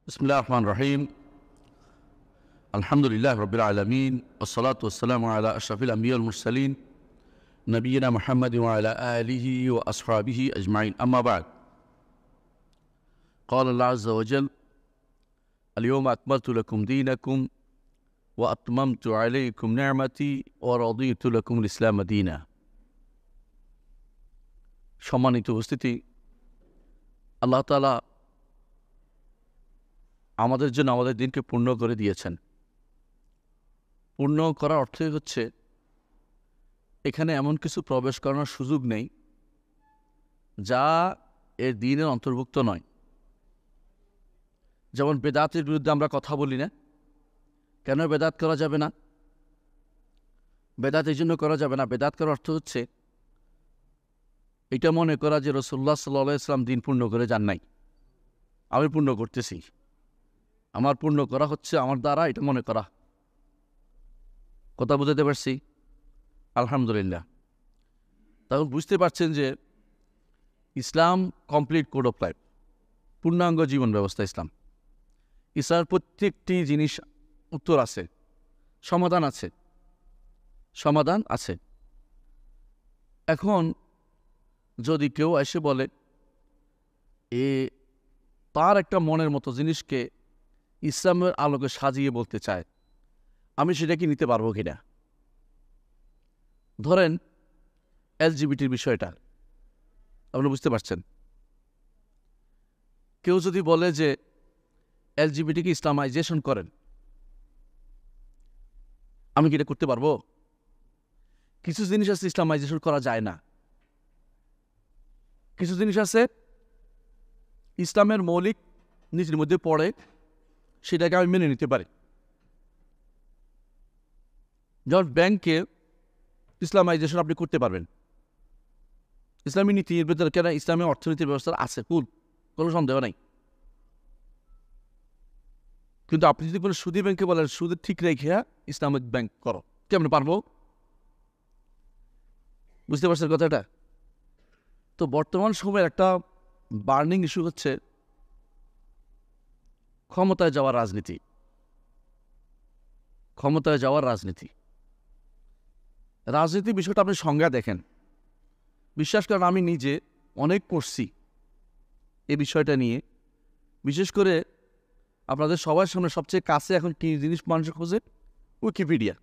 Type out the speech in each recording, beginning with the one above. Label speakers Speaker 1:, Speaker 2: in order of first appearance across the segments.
Speaker 1: بسم الله الرحمن الرحيم الحمد لله رب العالمين والصلاة والسلام على أشرف الأنبياء والمرسلين نبينا محمد وعلى آله وأصحابه أجمعين أما بعد قال الله عز وجل اليوم أكملت لكم دينكم وأتممت عليكم نعمتي ورضيت لكم الإسلام دينا সম্মানিত উপস্থিতি আল্লাহ তাআলা আমাদের জন্য আমাদের দিনকে পূর্ণ করে দিয়েছেন। পূর্ণ করার অর্থই হচ্ছে এখানে এমন কিছু প্রবেশ করানোর সুযোগ নেই যা এর দিনের অন্তর্ভুক্ত নয়। যেমন বেদাতের বিরুদ্ধে আমরা কথা বলি না, কেন বেদাত করা যাবে না? বেদাত এই জন্য করা যাবে না, বেদাত করার অর্থ হচ্ছে এটা মনে করা যে রাসূলুল্লাহ সাল্লাল্লাহু আলাইহি ওয়াসাল্লাম দিন পূর্ণ করে যান নাই, আমি পূর্ণ করতেছি, আমার পূর্ণ করা হচ্ছে আমার দ্বারা, এটা মনে করা। কথা বুঝাতে পারছি? আলহামদুলিল্লাহ। তখন বুঝতে পারছেন যে ইসলাম কমপ্লিট কোড অফ লাইফ, পূর্ণাঙ্গ জীবন ব্যবস্থা ইসলাম। ইসলামের প্রত্যেকটি জিনিস উত্তর আছে, সমাধান আছে, সমাধান আছে। এখন যদি কেউ এসে বলে তার একটা মনের মতো জিনিসকে ইসলামের আলোকে সাজিয়ে বলতে চায়, আমি সেটা কি নিতে পারবো কিনা? ধরেন এলজিবিটির বিষয়টা, আপনি বুঝতে পারছেন। কেউ যদি বলে যে এলজিবিটিকে ইসলামাইজেশন করেন, আমি কি এটা করতে পারবো? কিছু জিনিস আছে ইসলামাইজেশন করা যায় না, কিছু জিনিস আছে ইসলামের মৌলিক নীতির মধ্যে পড়ে, সেটাকে আমি মেনে নিতে পারি। যেমন ব্যাংকে ইসলামাইজেশন আপনি করতে পারবেন, ইসলামী নীতির ভেতরে কেন ইসলামী অর্থনীতির ব্যবস্থা আছে, কোনো সন্দেহ নাই। কিন্তু আপনি যদি কোনো সুদী ব্যাংকে বলেন সুদের ঠিক রেখে ইসলামিক ব্যাংক করো, কেমন পারবো? বুঝতে পারছেন কথাটা? তো বর্তমান সময়ের একটা বার্নিং ইস্যু হচ্ছে ক্ষমতায় যাওয়ার রাজনীতি। ক্ষমতায় যাওয়ার রাজনীতি, রাজনীতি বিষয়টা আপনি সংজ্ঞা দেখেন। বিশ্বাস করেন আমি নিজে অনেক পড়ছি এই বিষয়টা নিয়ে। বিশেষ করে আপনাদের সবার সামনে সবচেয়ে কাছে এখন কী জিনিস মানুষ খোঁজে? উইকিপিডিয়া।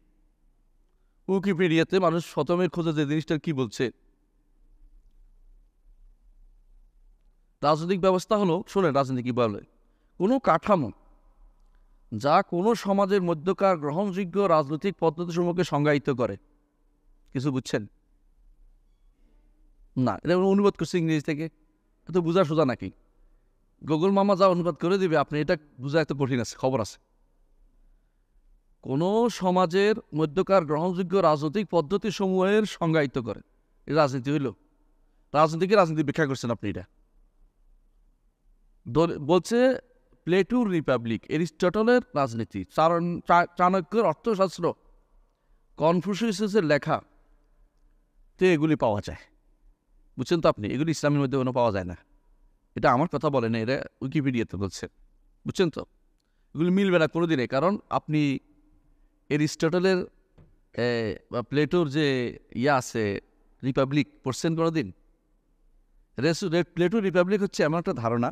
Speaker 1: উইকিপিডিয়াতে মানুষ শতমের খোঁজে যে জিনিসটার কি বলছে। রাজনৈতিক ব্যবস্থা হলো, শোনেন রাজনীতি কী বলে, কোনো কাঠামো যা কোনো সমাজের মধ্যকার গ্রহণযোগ্য রাজনৈতিক পদ্ধতিসমূহকে সংজ্ঞায়িত করে। কিছু বুঝছেন না? এটা অনুবাদ করছে ইংরেজি থেকে, এত বোঝা সোজা নাকি? গুগল মামা যা অনুবাদ করে দিবে, আপনি এটা বোঝা এত কঠিন আছে? খবর আছে। কোনো সমাজের মধ্যকার গ্রহণযোগ্য রাজনৈতিক পদ্ধতিসমূহের সংজ্ঞায়িত করে, এটা রাজনীতি হইল। রাজনীতিকে রাজনীতি ব্যাখ্যা করছেন আপনি। এটা বলছে প্লেটোর রিপাবলিক, এরিস্টটলের রাজনীতি, চাণক্যের অর্থশাস্ত্র, কনফুসিয়াসের লেখা, তো এগুলি পাওয়া যায়। বুঝছেন তো আপনি? এগুলি ইসলামের মধ্যে কোনো পাওয়া যায় না। এটা আমার কথা বলে না, এটা উইকিপিডিয়াতে বলছে। বুঝছেন তো? এগুলি মিলবে না কোনো দিনে। কারণ আপনি এরিস্টটলের বা প্লেটোর যে আছে রিপাবলিক পড়ছেন কোনো দিন? প্লেটোর রিপাবলিক হচ্ছে এমন একটা ধারণা,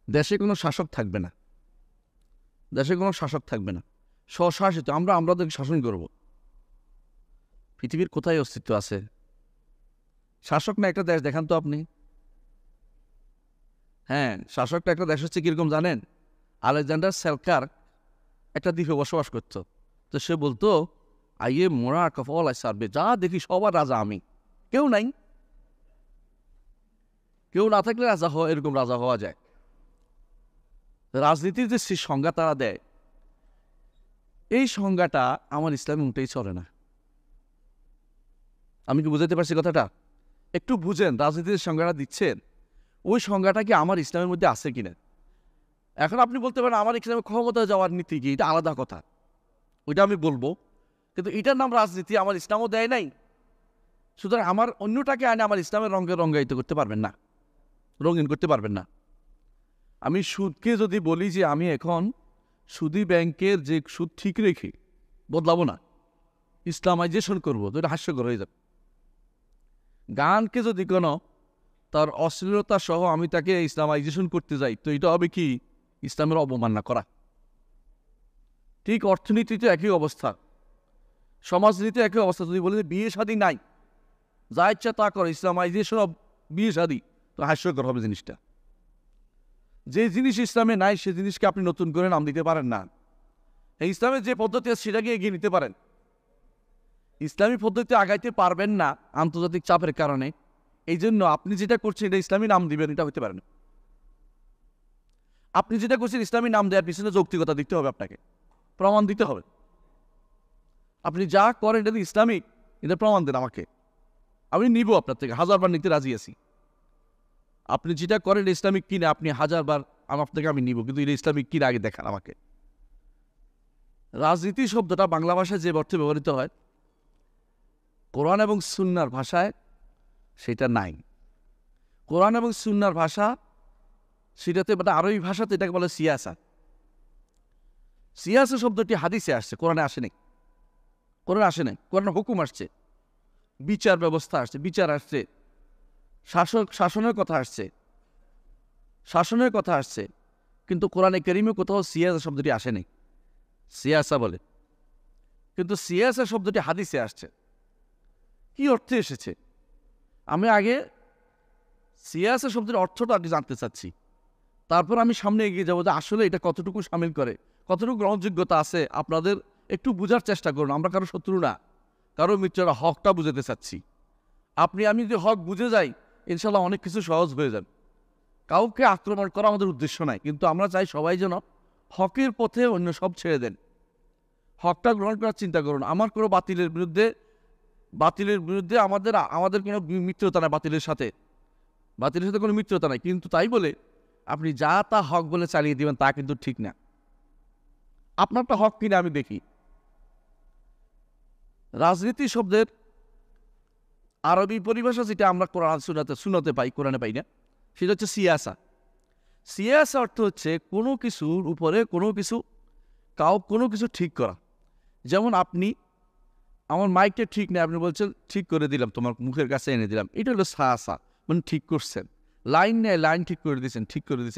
Speaker 1: দেশে কোনো শাসক থাকবে না, দেশে কোনো শাসক থাকবে না, স্বশাসিত, আমাদেরকে শাসন করব। পৃথিবীর কোথায় অস্তিত্ব আছে শাসক না একটা দেশ? দেখান তো আপনি। হ্যাঁ, শাসকটা একটা দেশ হচ্ছে কীরকম জানেন? আলেকজান্ডার সেলকার একটা দ্বীপে বসবাস করত। তো সে বলতো আইয়ে মোরা কফল সার্বে, যা দেখি সবার রাজা আমি, কেউ নাই। কেউ না থাকলে রাজা হওয়া, এরকম রাজা হওয়া যায়। রাজনীতির যে সংজ্ঞা তারা দেয়, এই সংজ্ঞাটা আমার ইসলামে মোটেই চলে না। আমি কি বুঝাতে পারছি কথাটা? একটু বুঝেন, রাজনীতির সংজ্ঞাটা দিচ্ছেন, ওই সংজ্ঞাটা কি আমার ইসলামের মধ্যে আছে কিনা। এখন আপনি বলতে পারেন আমার ইসলামে ক্ষমতা যাওয়ার নীতি কি, এটা আলাদা কথা, ওইটা আমি বলবো। কিন্তু এটার নাম রাজনীতি, আমার ইসলামও দেয় নাই। সুতরাং আমার অন্যটাকে আনে আমার ইসলামের রঙে রঙ্গায়িত করতে পারবেন না, রঙিন করতে পারবেন না। আমি সুদকে যদি বলি যে আমি এখন সুদী ব্যাংকের যে সুদ ঠিক রেখে বদলাবো না, ইসলামাইজেশন করবো, তো এটা হাস্যকর হয়ে যাবে। গানকে যদি কোনো তার অশ্লীলতা সহ আমি তাকে ইসলামাইজেশন করতে যাই, তো এটা হবে কি ইসলামের অবমাননা করা। ঠিক অর্থনীতিতে একই অবস্থা, সমাজনীতি একই অবস্থা। যদি বলে যে বিয়ে শাদী নাই, যা ইচ্ছা তা করে, ইসলামাইজেশন অব বিয়ে শাদী, তো হাস্যকর হবে জিনিসটা। যে জিনিস ইসলামে নাই সে জিনিসকে আপনি নতুন করে নাম দিতে পারেন না। এই ইসলামের যে পদ্ধতি আছে সেটাকে এগিয়ে নিতে পারেন, ইসলামী পদ্ধতিতে আগাইতে পারবেন না আন্তর্জাতিক চাপের কারণে। এই জন্য আপনি যেটা করছেন এটা ইসলামী নাম দিবেন, এটা হতে পারে না। আপনি যেটা করছেন ইসলামী নাম দেওয়ার পিছনে যৌক্তিকতা দিতে হবে, আপনাকে প্রমাণ দিতে হবে। আপনি যা করেন এটা ইসলামিক, এটা প্রমাণ দেন আমাকে, আমি নিব আপনার থেকে, 1000 বার নিতে রাজি আছি। আপনি যেটা করেন ইসলামিক কিনা, আপনি 1000 বার আমার থেকে আমি নিব, কিন্তু এটা ইসলামিক কিনা আগে দেখান আমাকে। রাজনীতি শব্দটা বাংলা ভাষায় যে অর্থে ব্যবহৃত হয়, কোরআন এবং সুন্নাহর ভাষায় সেটা নাই। কোরআন এবং সুন্নাহর ভাষা সেটাতে, মানে আরবি ভাষাতে এটাকে বলে সিয়াসা। সিয়াসা শব্দটি হাদিসে আসছে, কোরআনে আসে নাই। কোরআনে আসে নাই, কোরআনে হুকুম আসছে, বিচার ব্যবস্থা আসছে, বিচার আসছে, শাসনের কথা আসছে, শাসনের কথা আসছে। কিন্তু কোরআনে কারিমে কোথাও সিয়াসা শব্দটি আসে নাই, সিয়াসা বলে। কিন্তু সিয়াসা শব্দটি হাদিসে আসছে। কি অর্থে এসেছে? আমি আগে সিয়াসা শব্দের অর্থটা আগে জানতে চাচ্ছি, তারপর আমি সামনে এগিয়ে যাবো যে আসলে এটা কতটুকু শামিল করে, কতটুকু গ্রহণযোগ্যতা আছে। আপনাদের একটু বোঝার চেষ্টা করুন, আমরা কারো শত্রু না, কারো মিত্ররা, হকটা বুঝাতে চাচ্ছি। আমি যদি হক বুঝে যাই, ইনশাল্লাহ অনেক কিছু সহজ হয়ে যাবে। কাউকে আক্রমণ করা আমাদের উদ্দেশ্য নাই, কিন্তু আমরা চাই সবাই যেন হকের পথে অন্য সব ছেড়ে দেন, হকটা গ্রহণ করার চিন্তা করুন। আমার কোনো বাতিলের বিরুদ্ধে আমাদের কোনো মিত্রতা নাই, বাতিলের সাথে কোনো মিত্রতা নাই। কিন্তু তাই বলে আপনি যা তা হক বলে চালিয়ে দিবেন, তা কিন্তু ঠিক না। আপনারটা হক কিনা আমি দেখি। রাজনীতি শব্দের আরবি পরিভাষা যেটা আমরা কোরআন সুন্নাতে পাই, কোরআনে পাই না, সেটা হচ্ছে সিয়াসা। সিয়াসা অর্থ হচ্ছে কোনো কিছুর উপরে কোনো কিছু ঠিক করা। যেমন আপনি, আমার মাইকটা ঠিক নেই, আপনি বলছেন ঠিক করে দিলাম, তোমার মুখের কাছে এনে দিলাম, এটা হলো সায়াসা, মানে ঠিক করছেন। লাইন নেয়, লাইন ঠিক করে দিয়েছেন,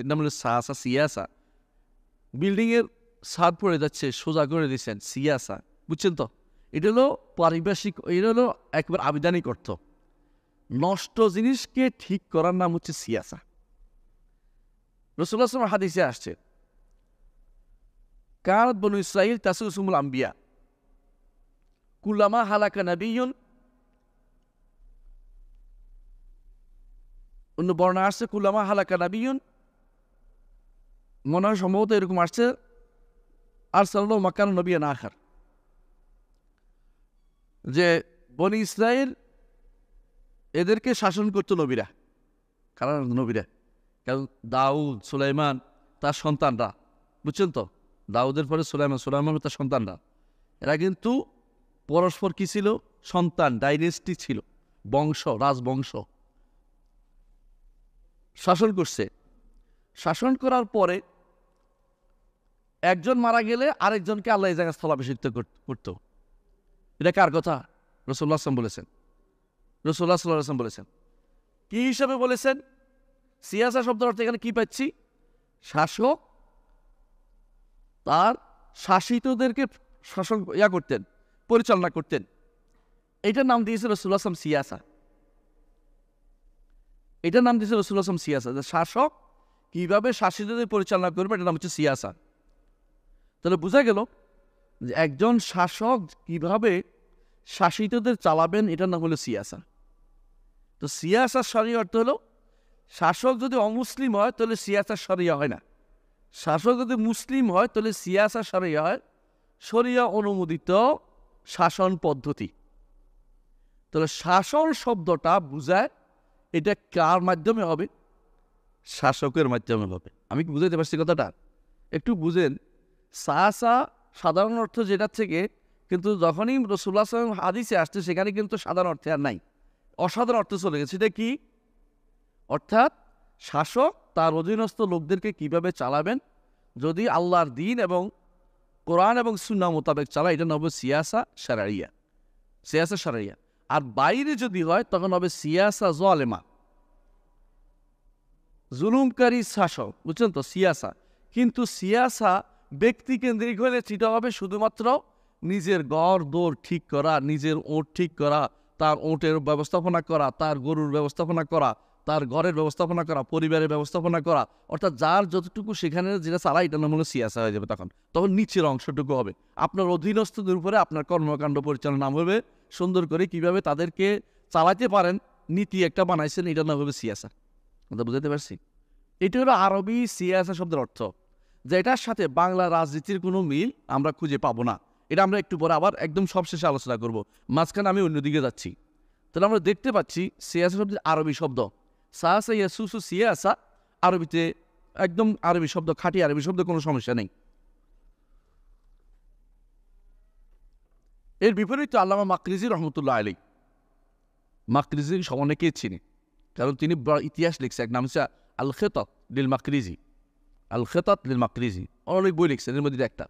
Speaker 1: এটা হলো সায়াসা, সিয়াসা। বিল্ডিংয়ের ছাদ পড়ে যাচ্ছে, সোজা করে দিয়েছেন, সিয়াসা। বুঝছেন তো? এটা হলো পারিভাষিক, এটা হলো একবার আবিধানিক অর্থ। নষ্ট জিনিসকে ঠিক করার নাম হচ্ছে সিয়াসা। রাসূলুল্লাহ সাল্লাল্লাহু আলাইহি ওয়াসাল্লাম হাদিসে আসছে, কানাত বনু ইসরাঈল তাসুসুমুল আম্বিয়া কুল্লামা হালাকা নাবিয়্যুন। অন্য বর্ণনা আসছে কুল্লামা হালাকা নাবিয়্যুন, মনে হয় সম্ভবত এরকম আসছে, আরসালাল্লাহু মাকানা নবিয়্যান আখার, যে বনি ইসরাইল এদেরকে শাসন করতো নবীরা। কারণ নবীরা, কারণ দাউদ, সুলাইমান তার সন্তানরা, বুঝছেন তো? দাউদের পরে সুলাইমান তার সন্তানরা, এরা কিন্তু পরস্পর কি ছিল? সন্তান, ডাইনেস্টি ছিল, রাজবংশ। শাসন করছে। শাসন করার পরে একজন মারা গেলে আরেকজনকে আল্লাহ এই জায়গায় স্থলাভিষিক্ত করত। এটা কার কথা? রাসূলুল্লাহ সাল্লাল্লাহু আলাইহি ওয়াসাল্লাম বলেছেন। রাসূলুল্লাহ সাল্লাল্লাহু আলাইহি ওয়াসাল্লাম বলেছেন। কি হিসাবে বলেছেন? সিয়াসা শব্দের অর্থ এখানে কি পাচ্ছি? শাসক তার শাসিতদেরকে শাসন করতেন, পরিচালনা করতেন। এটার নাম দিয়েছে রাসূলুল্লাহ সাল্লাল্লাহু আলাইহি ওয়াসাল্লাম সিয়াসা। এটার নাম দিয়েছে রাসূলুল্লাহ সাল্লাল্লাহু আলাইহি ওয়াসাল্লাম সিয়াসা। শাসক কিভাবে শাসিতদের পরিচালনা করবে, এটার নাম হচ্ছে সিয়াসা। তাহলে বোঝা গেল যে একজন শাসক কিভাবে শাসিতদের চালাবেন, এটার নাম হলো সিয়াসা। তো সিয়াসার শরিয়া অর্থ হলো, শাসক যদি অমুসলিম হয় তাহলে সিয়াসার শরিয়া হয় না, শাসক যদি মুসলিম হয় তাহলে সিয়াসার শরিয়া হয়, শরিয়া অনুমোদিত শাসন পদ্ধতি। তাহলে শাসন শব্দটা বুঝায় এটা কার মাধ্যমে হবে? শাসকের মাধ্যমে হবে। আমি কি বুঝাইতে পারছি কথাটা? একটু বুঝেন। সায়াসা সাধারণ অর্থ যেটা থেকে, কিন্তু যখনই রাসূলুল্লাহ সাল্লাল্লাহু আলাইহি ওয়াসাল্লাম হাদিসে আসছে সেখানে কিন্তু সাধারণ অর্থে আর নাই, অসাধারণ অর্থে চলে গেছে। সেটা কি? অর্থাৎ শাসক তার অধীনস্থ লোকদেরকে কিভাবে চালাবেন, যদি আল্লাহর দিন এবং কোরআন এবং সুন্নাহ মোতাবেক চালায়, এটা হবে সিয়াসা শারঈয়া, সিয়াসা শারঈয়া। আর বাইরে যদি হয় তখন হবে সিয়াসা জালেমা, জুলুমকারী শাসক, বুঝছেন তো, সিয়াসা। কিন্তু সিয়াসা ব্যক্তি কেন্দ্রিক হলে সেটা হবে শুধুমাত্র নিজের ঘর দৌড় ঠিক করা, নিজের ওঁট ঠিক করা, তার ওঁটের ব্যবস্থাপনা করা, তার গরুর ব্যবস্থাপনা করা, তার ঘরের ব্যবস্থাপনা করা, পরিবারের ব্যবস্থাপনা করা, অর্থাৎ যার যতটুকু সেখানে যেটা চালায় এটা নাম হলো সিয়াসা হয়ে যাবে। তখন নিচের অংশটুকু হবে আপনার অধীনস্থদের উপরে আপনার কর্মকাণ্ড পরিচালনা নাম হবে, সুন্দর করে কিভাবে তাদেরকে চালাতে পারেন নীতি একটা বানাইছেন, এটা নাম হবে সিয়াসা। কথা বুঝতে পারছি? এটা হলো আরবি সিয়াসা শব্দের অর্থ, যেটার সাথে বাংলা রাজনীতির কোনো মিল আমরা খুঁজে পাবো না। এটা আমরা একটু পরে আবার একদম সবশেষে আলোচনা করব, মাঝখানে আমি অন্যদিকে যাচ্ছি। তাহলে আমরা দেখতে পাচ্ছি সিয়াসা শব্দের আরবি শব্দ সাহসা ইয়াসুসু সিয়াসা, আরবিতে একদম আরবি শব্দ, খাঁটি আরবি শব্দ, কোনো সমস্যা নেই। এর বিপরীতে আল্লামা মাকরিজি রহমতুল্লাহ আলাইহি, মাকরিজি অনেকেই চিনি, কারণ তিনি ইতিহাস লিখছে, এক নাম হচ্ছে আল খেতাত লিল মাকরিজি, আল খেতাত লিল মাকরিজি, অনেক বই লিখছেন, এর মধ্যে একটা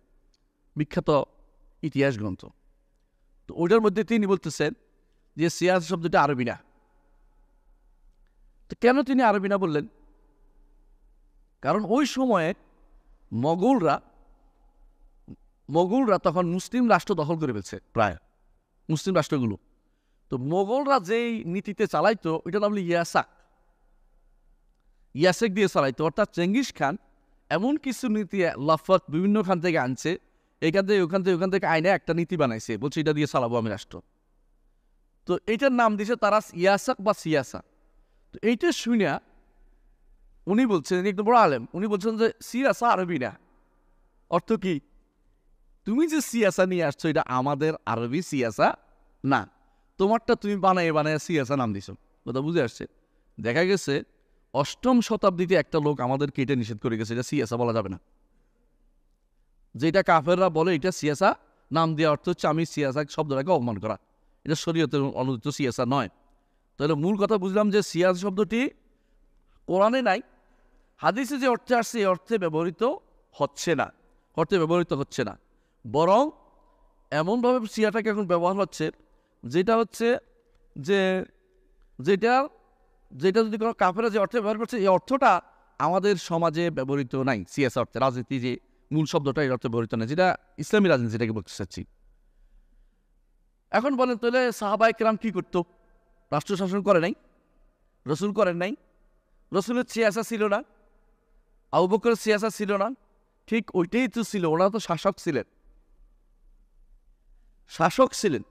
Speaker 1: বিখ্যাত ইতিহাস গ্রন্থ। তো ওইটার মধ্যে তিনি বলতেছেন যে সিয়াসা শব্দটা আরবি না। তো কেন তিনি আরবি না বললেন? কারণ ওই সময়ে মোগলরা তখন মুসলিম রাষ্ট্র দখল করে ফেলছে, প্রায় মুসলিম রাষ্ট্রগুলো। তো মোগলরা যেই নীতিতে চালাইতো ওইটা নাম হলো ইয়াসেক দিয়ে চালাইতো, অর্থাৎ চেঙ্গিস খান এমন কিছু নীতি লাফত বিভিন্ন খান থেকে আনছে, এখান থেকে ওখান থেকে আইনে একটা নীতি বানাইছে, বলছে এটা দিয়ে চালাবো আমি রাষ্ট্র। তো এইটার নাম দিয়েছে তারা ইয়াসাক বা সিয়াসা। তো এইটা শুনে উনি বলছেন, একটু বড় আলেম, উনি বলছেন যে সিয়াসা আরবি না। অর্থ কি? তুমি যে সিয়াসা নিয়ে আসছো এটা আমাদের আরবি সিয়াসা না, তোমারটা তুমি বানায় সিয়াসা নাম দিছো। কথা বুঝে আসছে? দেখা গেছে 8ম শতাব্দীতে একটা লোক আমাদেরকে এটা নিষেধ করে গেছে, এটা সিয়াসা বলা যাবে না। যেটা কাফেররা বলে এটা সিয়াসা নাম দেওয়া অর্থ হচ্ছে আমি সিয়াসা শব্দটাকে অপমান করা, এটা শরীয়তের অনুদিত সিয়াসা নয়। তাহলে মূল কথা বুঝলাম যে সিয়াসা শব্দটি কোরআনে নাই, হাদিসে যে অর্থে আসছে এই অর্থে ব্যবহৃত হচ্ছে না, বরং এমনভাবে সিয়াটাকে এখন ব্যবহার হচ্ছে যেটা হচ্ছে যে যেটা যদি কোনো কাফেরা যে অর্থে ব্যবহার করছে এই অর্থটা আমাদের সমাজে ব্যবহৃত নাই। সিয়াসা অর্থে রাজনীতি যে মূল শব্দটা এই অর্থে ব্যবহৃত নাই, যেটা ইসলামী রাজনীতি যেটাকে বলতে চাচ্ছি। এখন বলেন তাহলে সাহাবায়ে কেরাম কি করতো? রাষ্ট্র শাসন করে নাই, রসুল করেন নাই, রসুলের সিয়াসা ছিল না, আবু বকরের সিয়াসা ছিল না, ঠিক ওইটাই তো ছিল, ওরা তো শাসক ছিলেন।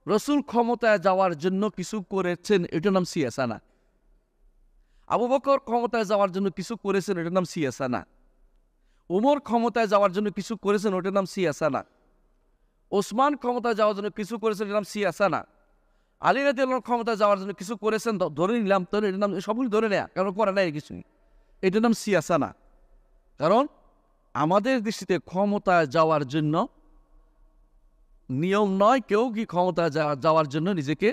Speaker 1: রসুল ক্ষমতায় যাওয়ার জন্য কিছু করেছেন, এটার নাম সিয়াসা না। আবু বকর ক্ষমতায় যাওয়ার জন্য কিছু করেছেন, এটার নাম সিয়াসা না। উমর ক্ষমতায় যাওয়ার জন্য কিছু করেছেন, ওটার নাম সিয়াসা না। ওসমান ক্ষমতায় যাওয়ার জন্য কিছু করেছেন, এটার নাম সিয়াসা না। আলী রাদিয়াল্লাহু ক্ষমতায় যাওয়ার জন্য কিছু করেছেন, ধরে নিলাম, তাহলে এটার নাম সবগুলো ধরে নেয়া, কারণ করে নাই কিছু, এটার নাম সিয়াসা না। কারণ আমাদের দৃষ্টিতে ক্ষমতায় যাওয়ার জন্য নিয়ম নয় কেউ কি ক্ষমতায় যাওয়ার জন্য নিজেকে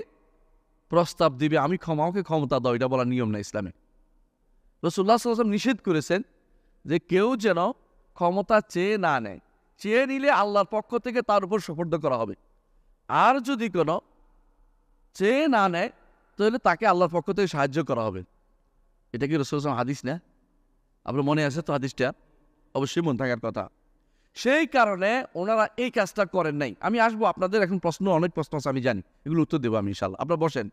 Speaker 1: প্রস্তাব দিবে, আমি আমাকে ক্ষমতা দাও, এটা বলার নিয়ম না ইসলামে। রাসূলুল্লাহ সাল্লাল্লাহু আলাইহি ওয়াসাল্লাম নিষেধ করেছেন যে কেউ যেন ক্ষমতা চেয়ে না নেয়, চেয়ে নিলে আল্লাহর পক্ষ থেকে তার উপর সুপর্দ করা হবে। আর যদি কোনো চেয়ে না নেয় তাহলে তাকে আল্লাহর পক্ষ থেকে সাহায্য করা হবে। এটা কি রাসূলুল্লাহ সাল্লাল্লাহু আলাইহি ওয়াসাল্লাম হাদিস না? আপনার মনে আছে তো হাদিসটা? অবশ্যই মনে থাকার কথা। সেই কারণে ওনারা এই কাজটা করেন নাই। আমি আসবো, আপনাদের এখন অনেক প্রশ্ন আছে আমি জানি, এগুলো উত্তর দেবো আমি ইনশাআল্লাহ, আপনারা বসেন।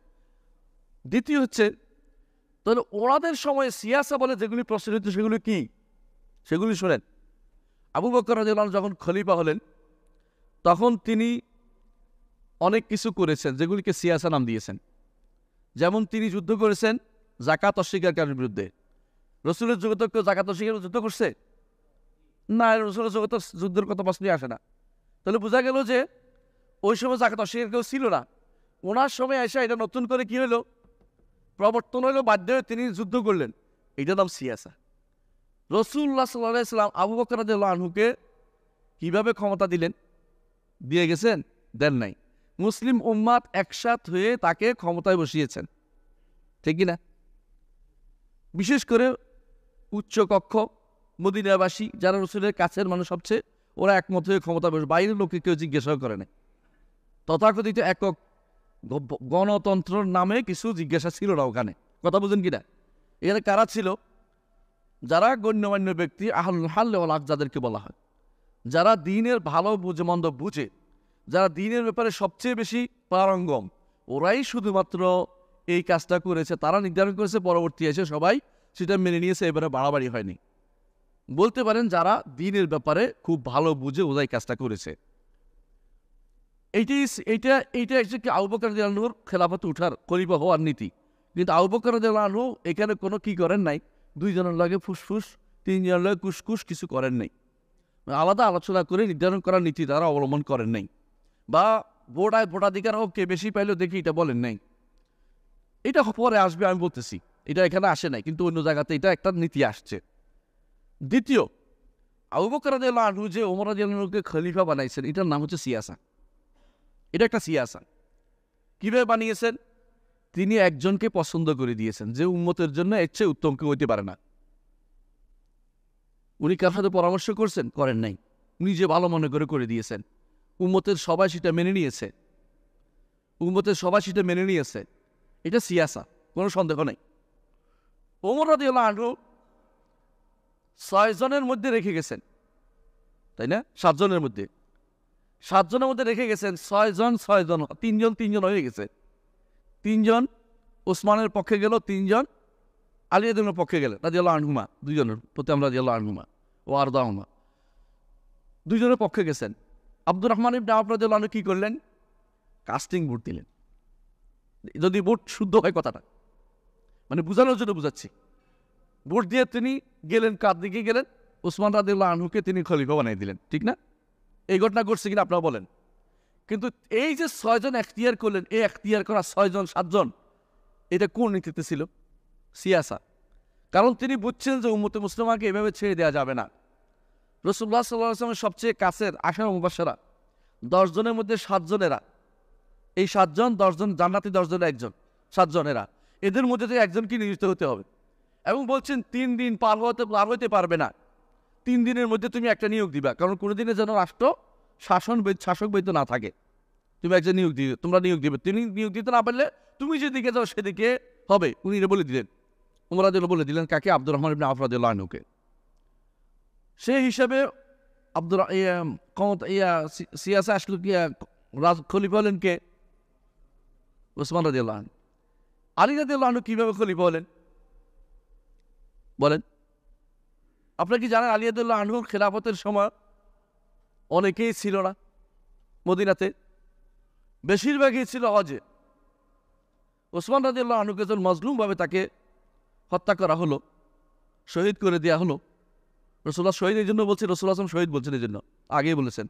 Speaker 1: দ্বিতীয় হচ্ছে তাহলে ওনাদের সময় সিয়াসা বলে যেগুলি প্রচলিত সেগুলি কি? সেগুলি শোনেন। আবু বকর রাদিয়াল্লাহু আনহু যখন খলিফা হলেন তখন তিনি অনেক কিছু করেছেন যেগুলিকে সিয়াসা নাম দিয়েছেন। যেমন তিনি যুদ্ধ করেছেন যাকাত অস্বীকারীর বিরুদ্ধে। রসুলের যুগে তো কেউ যাকাত অস্বীকার যুদ্ধ করছে না, রসুলের যুগে তো যুদ্ধের কথা প্রশ্নই আসে না। তাহলে বোঝা গেল যে ওই সময় যাকাত অস্বীকার কেউ ছিল না। ওনার সময় এসে এটা নতুন করে কি হলো, প্রবর্তন হলো, বাধ্য হয়ে তিনি যুদ্ধ করলেন, এইটার নাম সিয়াসা। রাসূলুল্লাহ সাল্লাল্লাহু আলাইহি ওয়াসাল্লাম আবু বকর রাদিয়াল্লাহু আনহুকে কিভাবে ক্ষমতা দিলেন? দিয়ে গেছেন? দেন নাই। মুসলিম উম্মাত একসাথ হয়ে তাকে ক্ষমতায় বসিয়েছেন, ঠিক কিনা? বিশেষ করে উচ্চকক্ষ মদিনাবাসী যারা রসুলের কাছের মানুষ সবচেয়ে, ওরা একমত হয়ে ক্ষমতা বসে, বাইরের লোককে কেউ জিজ্ঞাসাও করে না। তথাকথিত একক গণতন্ত্রের নামে কিছু জিজ্ঞাসা ছিল না ওখানে, কথা বুঝেন কিনা? এখানে কারা ছিল? যারা গণ্যমান্য ব্যক্তি, আহলুল হাল ওয়াল আকদ যাদেরকে বলা হয়, যারা দিনের ভালো বুঝে মন্দ বুঝে, যারা দিনের ব্যাপারে সবচেয়ে বেশি পারঙ্গম, ওরাই শুধুমাত্র এই কাজটা করেছে। তারা নির্ধারণ করেছে, পরবর্তী এসে সবাই সেটা মেনে নিয়েছে, এবারে বাড়াবাড়ি হয়নি। বলতে পারেন যারা দিনের ব্যাপারে খুব ভালো বুঝে ওরাই কাজটা করেছে। এইটা একচুয়ালি আবু বকর রাদিয়াল্লাহু আনহুর খেলাফতে উঠার খলিফা হওয়ার নীতি। কিন্তু আবু বকর রাদিয়াল্লাহু আনহু এখানে কোনো কি করেন নাই, দুইজনের লাগে ফুসফুস, তিনজনের লাগে কুসকুস কিছু করেন নাই। আলাদা আলোচনা করে নির্ধারণ করার নীতি তারা অবলম্বন করেন নাই, বা ভোটাধিকার হোক কে বেশি পাইলেও দেখি এটা বলেন নাই। এটা পরে আসবে, আমি বলতেছি, এটা এখানে আসে নাই, কিন্তু অন্য জায়গাতে এটা একটা নীতি আসছে। দ্বিতীয়, আবু বকর রাদিয়াল্লাহু আনহু যে ওমর রাদিয়াল্লাহু আনহুকে খলিফা বানাইছেন, এটার নাম হচ্ছে সিয়াসা। এটা একটা সিয়াসা। কিভাবে বানিয়েছেন? তিনি একজনকে পছন্দ করে দিয়েছেন যে উম্মতের জন্য এর চেয়ে উত্তম কেউ হইতে পারে না। উনি কার সাথে পরামর্শ করছেন? করেন নাই, নিজে ভালো মনে করে দিয়েছেন। উম্মতের সবাই সেটা মেনে নিয়েছে। এটা সিয়াসা, কোনো সন্দেহ নেই। ওমর রাদিয়াল্লাহু আনহু 6 জনের মধ্যে রেখে গেছেন, তাই না? 7 জনের মধ্যে রেখে গেছেন। 6 জন 3 জন হয়ে গেছে। 3 জন ওসমানের পক্ষে গেল, 3 জন আলী রাদিয়াল্লাহু পক্ষে গেলেন, রাদিয়াল্লাহু আনহুমা, 2 জনের প্রতি আমরা রাদিয়াল্লাহু আনহুমা ও আরদাহুমা, 2 জনের পক্ষে গেছেন। আব্দুর রহমান ইবনে আওফ রাদিয়াল্লাহু আনহু কি করলেন? কাস্টিং ভোট দিলেন। যদি ভোট শুদ্ধ হয় কথাটা, মানে বোঝানোর জন্য বুঝাচ্ছি। ভোট দিয়ে তিনি গেলেন, কার দিকে গেলেন? ওসমান রাদিয়াল্লাহু আনহুকে তিনি খলিফা বানিয়ে দিলেন, ঠিক না? এই ঘটনা ঘটছে কিনা আপনারা বলেন। কিন্তু এই যে 6 জন এখতিয়ার করলেন, এই এখতিয়ার করা 6 জন 7 জন, এটা কোন নীতিতে ছিল? সিয়াসা। কারণ তিনি বুঝছেন যে উম্মতে মুসলিমাকে এভাবে ছেড়ে দেওয়া যাবে না। রাসূলুল্লাহ সাল্লাল্লাহু আলাইহি ওয়াসাল্লামের সবচেয়ে কাছের আশারা মুবাশশারা 10 জনের মধ্যে 7 জনেরা, এই 7 জন 10 জন জান্নাতি, 10 জনের একজন, 7 জনেরা, এদের মধ্যে থেকে একজনকে নিয়োজিত হতে হবে। এবং বলছেন 3 দিন পার হতে পারবে না, 3 দিনের মধ্যে তুমি একটা নিয়োগ দিবা, কারণ কোনোদিনে যেন রাষ্ট্র শাসক বৈধ না থাকে। তুমি একজন তোমরা নিয়োগ দিবে। তিনি নিয়োগ দিতে না পারলে তুমি যেদিকে যাও সেদিকে হবে। উনি এটা বলে দিলেন, ওমর রাদিয়াল্লাহু বলে দিলেন কাকে? আব্দুর রহমান ইবনে আওফ রাদিয়াল্লাহু আনহুকে। সেই হিসাবে সিয়াসা আসলো কি, খলিফা হলেন কে? ওসমান রাদিয়াল্লাহু আনহু। আলী রাদিয়াল্লাহু আনহু কিভাবে খলিফা হলেন বলেন? আপনারা কি জানেন আলী রাদিয়াল্লাহু আনহুর খেলাফতের সময় অনেকেই ছিল না মদিনাতে, বেশিরভাগই ছিল হজে। ওসমান রাদিয়াল্লাহু আনহুকে যখন মজলুমভাবে তাকে হত্যা করা হলো, শহীদ করে দেওয়া হলো, রাসূলুল্লাহ শহীদ এই জন্য বলছে, রাসূলুল্লাহ শহীদ বলছেন এই জন্য, আগেই বলেছেন,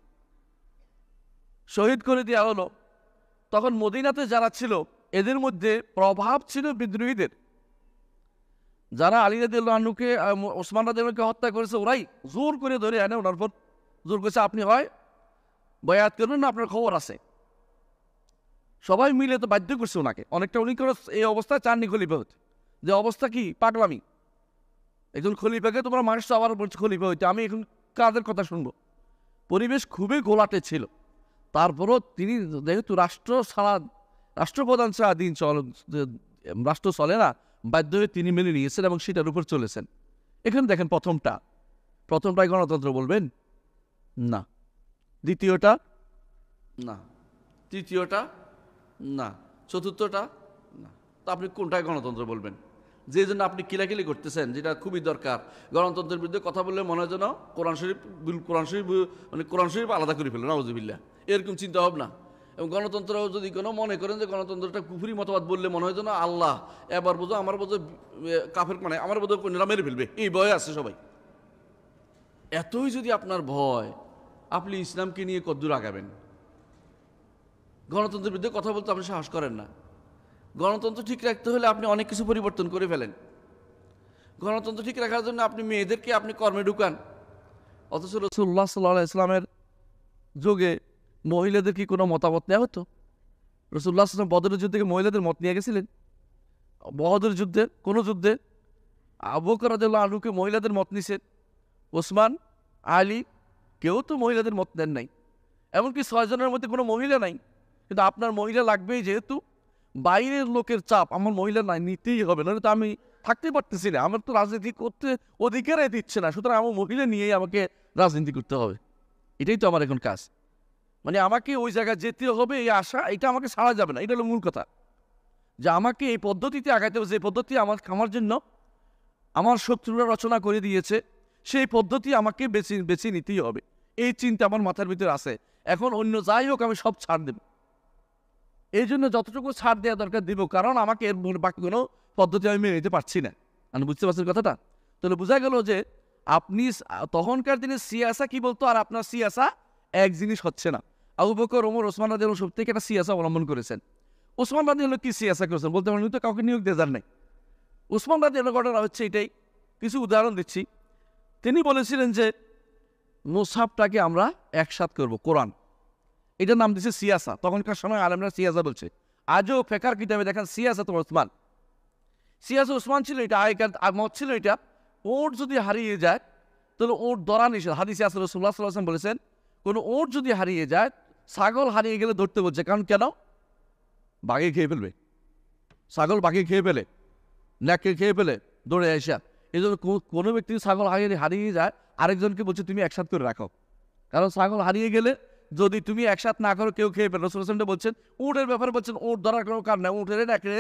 Speaker 1: শহীদ করে দেওয়া হলো। তখন মদিনাতে যারা ছিল এদের মধ্যে প্রভাব ছিল বিদ্রোহীদের। যারা আলী রাদিয়াল্লাহু আনহুকে, ওসমান রাদিয়াল্লাহু আনহুকে হত্যা করেছে, ওরাই জোর করে ধরে এনে ওনার পর জোর করেছে, আপনি হয় বয়াত করবেন না, আপনার খবর আছে। সবাই মিলে তো বাধ্য করছে ওনাকে। অনেকটা উনি করে এই অবস্থায় চাননি খলিফা হতে। যে অবস্থা কি পাগলামি, একজন খলিফাকে তোমরা মানুষ আবার বলছে খলিফা হইতে, আমি এখন কাদের কথা শুনবো? পরিবেশ খুবই ঘোলাটে ছিল। তারপরও তিনি যেহেতু রাষ্ট্রপ্রধান ছাড়া রাষ্ট্র চলে না, বাধ্য হয়ে তিনি মেনে নিয়েছেন এবং সেটার উপর চলেছেন। এখানে দেখেন, প্রথমটাই গণতন্ত্র বলবেন না, দ্বিতীয়টা না, তৃতীয়টা না, চতুর্থটা না, তো আপনি কোনটায় গণতন্ত্র বলবেন? যে জন্য আপনি কিলাকিলি করতেছেন, যেটা খুবই দরকার। গণতন্ত্রের বিরুদ্ধে কথা বললে মনে হয় যেন কোরআন শরীফ আলাদা করে ফেলেন, নাউযুবিল্লাহ, এরকম চিন্তা ভাবনা। এবং গণতন্ত্র যদি কোনো মনে করেন যে গণতন্ত্রটা কুফরি মতবাদ বললে মনে হয় যেন আল্লাহ এবার বোঝো আমার বোঝো কাফের, মানে আমার বোঝো কোনরা মেরে ফেলবে, এই ভয় আছে সবাই। এতই যদি আপনার ভয়, আপনি ইসলামকে নিয়ে কদ্দূর আগাবেন? গণতন্ত্রের বিরুদ্ধে কথা বলতে আপনি সাহস করেন না। গণতন্ত্র ঠিক রাখতে হলে আপনি অনেক কিছু পরিবর্তন করে ফেলেন। গণতন্ত্র ঠিক রাখার জন্য আপনি মেয়েদেরকে আপনি কর্মে ঢুকান, অথচ রাসূলুল্লাহ সাল্লাল্লাহু আলাইহি ওয়াসাল্লামের যুগে মহিলাদের কি কোনো মতামত নেওয়া হতো? রাসূলুল্লাহ সাল্লাল্লাহু আলাইহি ওয়াসাল্লাম বদরের যুদ্ধে থেকে মহিলাদের মত নিয়ে গেছিলেন? বদরের যুদ্ধে, কোনো যুদ্ধে আবু বকর রাদিয়াল্লাহু আনহুকে মহিলাদের মত নিছেন, ওসমান, আলী, কেউ তো মহিলাদের মত নেন নাই। এমনকি 6 জনের মধ্যে কোনো মহিলা নাই, কিন্তু আপনার মহিলা লাগবেই, যেহেতু বাইরের লোকের চাপ, আমার মহিলা নাই, নিতেই হবে, নাহলে তো আমি থাকতে পারতেছি না, আমার তো রাজনীতি করতে অধিকারই দিচ্ছে না, সুতরাং আমার মহিলা নিয়েই আমাকে রাজনীতি করতে হবে, এটাই তো আমার এখন কাজ। মানে আমাকে ওই জায়গায় যেতে হবে, এই আশা, এটা আমাকে ছাড়া যাবে না, এটা হলো মূল কথা, যে আমাকে এই পদ্ধতিতে আগাইতে হবে, যে পদ্ধতি আমার জন্য আমার শত্রুরা রচনা করে দিয়েছে, সেই পদ্ধতি আমাকে বেছে নিতেই হবে, এই চিন্তা আমার মাথার ভিতরে আছে। এখন অন্য যাই হোক আমি সব ছাড় দেব, এই জন্য যতটুকু ছাড় দেওয়া দরকার দিব, কারণ আমাকে এর বাকি কোনো পদ্ধতি আমি মেনে নিতে পারছি না। আমি বুঝতে পারছেন কথাটা? তাহলে বোঝা গেল যে আপনি তখনকার দিনে সিয়াসা কি বলতো, আর আপনার সিয়াসা এক জিনিস হচ্ছে না। আবু বকর, ওমর, ওসমান রাদিয়াল্লাহু আনহু সব থেকে একটা সিয়াসা অবলম্বন করেছেন। ওসমান রাদিয়াল্লাহু কি সিয়াসা করেছেন বলতে পারেন, তো কাউকে নিয়োগ দেওয়ার নাই। ওসমান রাদিয়াল্লাহু ঘটনা হচ্ছে এটাই, কিছু উদাহরণ দিচ্ছি। তিনি বলেছিলেন যে মুসহাফটাকে আমরা একসাথ করব, কোরআন, এটার নাম দিচ্ছে সিয়াসা। তখনকার সময় আলেমরা সিয়াসা বলছে। আজও ফেকার কিতাবে দেখেন সিয়াসা তো ওসমান, সিয়াসা ওসমান ছিল এটা, আগেকার মত ছিল এটা, ওট যদি হারিয়ে যায় তাহলে ওট ধরা নিষেধ। হাদিসে আসলে রাসূলুল্লাহ সাল্লাল্লাহু আলাইহি ওয়াসাল্লাম বলেছেন, কোনো ওট যদি হারিয়ে যায়, ছাগল হারিয়ে গেলে ধরতে বলছে, কারণ কেন? বাঘে খেয়ে ফেলবে, ছাগল বাঘে খেয়ে ফেলে, ন্যাককে খেয়ে ফেলে দৌড়ে আসা। এই জন্য কোনো ব্যক্তি ছাগল হারিয়ে যায়, আরেকজনকে বলছে তুমি একসাথ করে রাখো, কারণ ছাগল হারিয়ে গেলে যদি তুমি একসাথ না করো কেউ খেয়ে ফেলে। রাসূল সাল্লাল্লাহু আলাইহি ওয়াসাল্লাম বলছেন, উটের ব্যাপারে বলছেন, উট ধরার কোনো কারণ নাই, উটের ন্যাকড়ে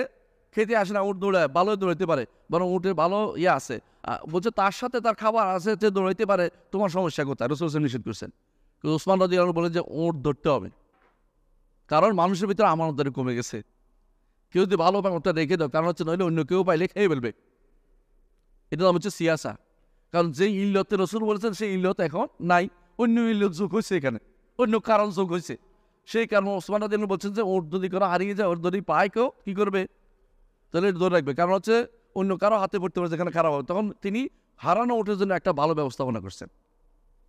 Speaker 1: খেতে আসে না, উট দৌড়ায়, ভালো দৌড়াইতে পারে, বরং উটের ভালো আছে, বলছে তার সাথে তার খাবার আছে, যে দৌড়াইতে পারে, তোমার সমস্যা কোথায়? রাসূল সাল্লাল্লাহু আলাইহি ওয়াসাল্লাম নিষেধ করছেন। কিন্তু ওসমান রাদিয়াল্লাহু আনহু বলে যে উট ধরতে হবে, কারণ মানুষের ভিতরে আমানতদারি কমে গেছে, কেউ যদি ভালো পায় ওটা রেখে দাও, কারণ হচ্ছে নইলে অন্য কেউ পাইলে খেয়ে ফেলবে। এটা নাম হচ্ছে সিয়াসা। কারণ যেই ইল্লতে রাসূল বলেছেন সেই ইল্লত এখন নাই, অন্য ইল্লত যোগ হয়েছে, এখানে অন্য কারণ যোগ হয়েছে। সেই কারণে ওসমান রাদিয়াল্লাহু বলছেন যে ওর যদি কোনো হারিয়ে যায়, ওর যদি পায় কেউ, কি করবে? তাহলে ধরে রাখবে, কারণ হচ্ছে অন্য কারো হাতে পড়তে পারে যেখানে খারাপ হবে। তখন তিনি হারানো ওঠের জন্য একটা ভালো ব্যবস্থাপনা করছেন,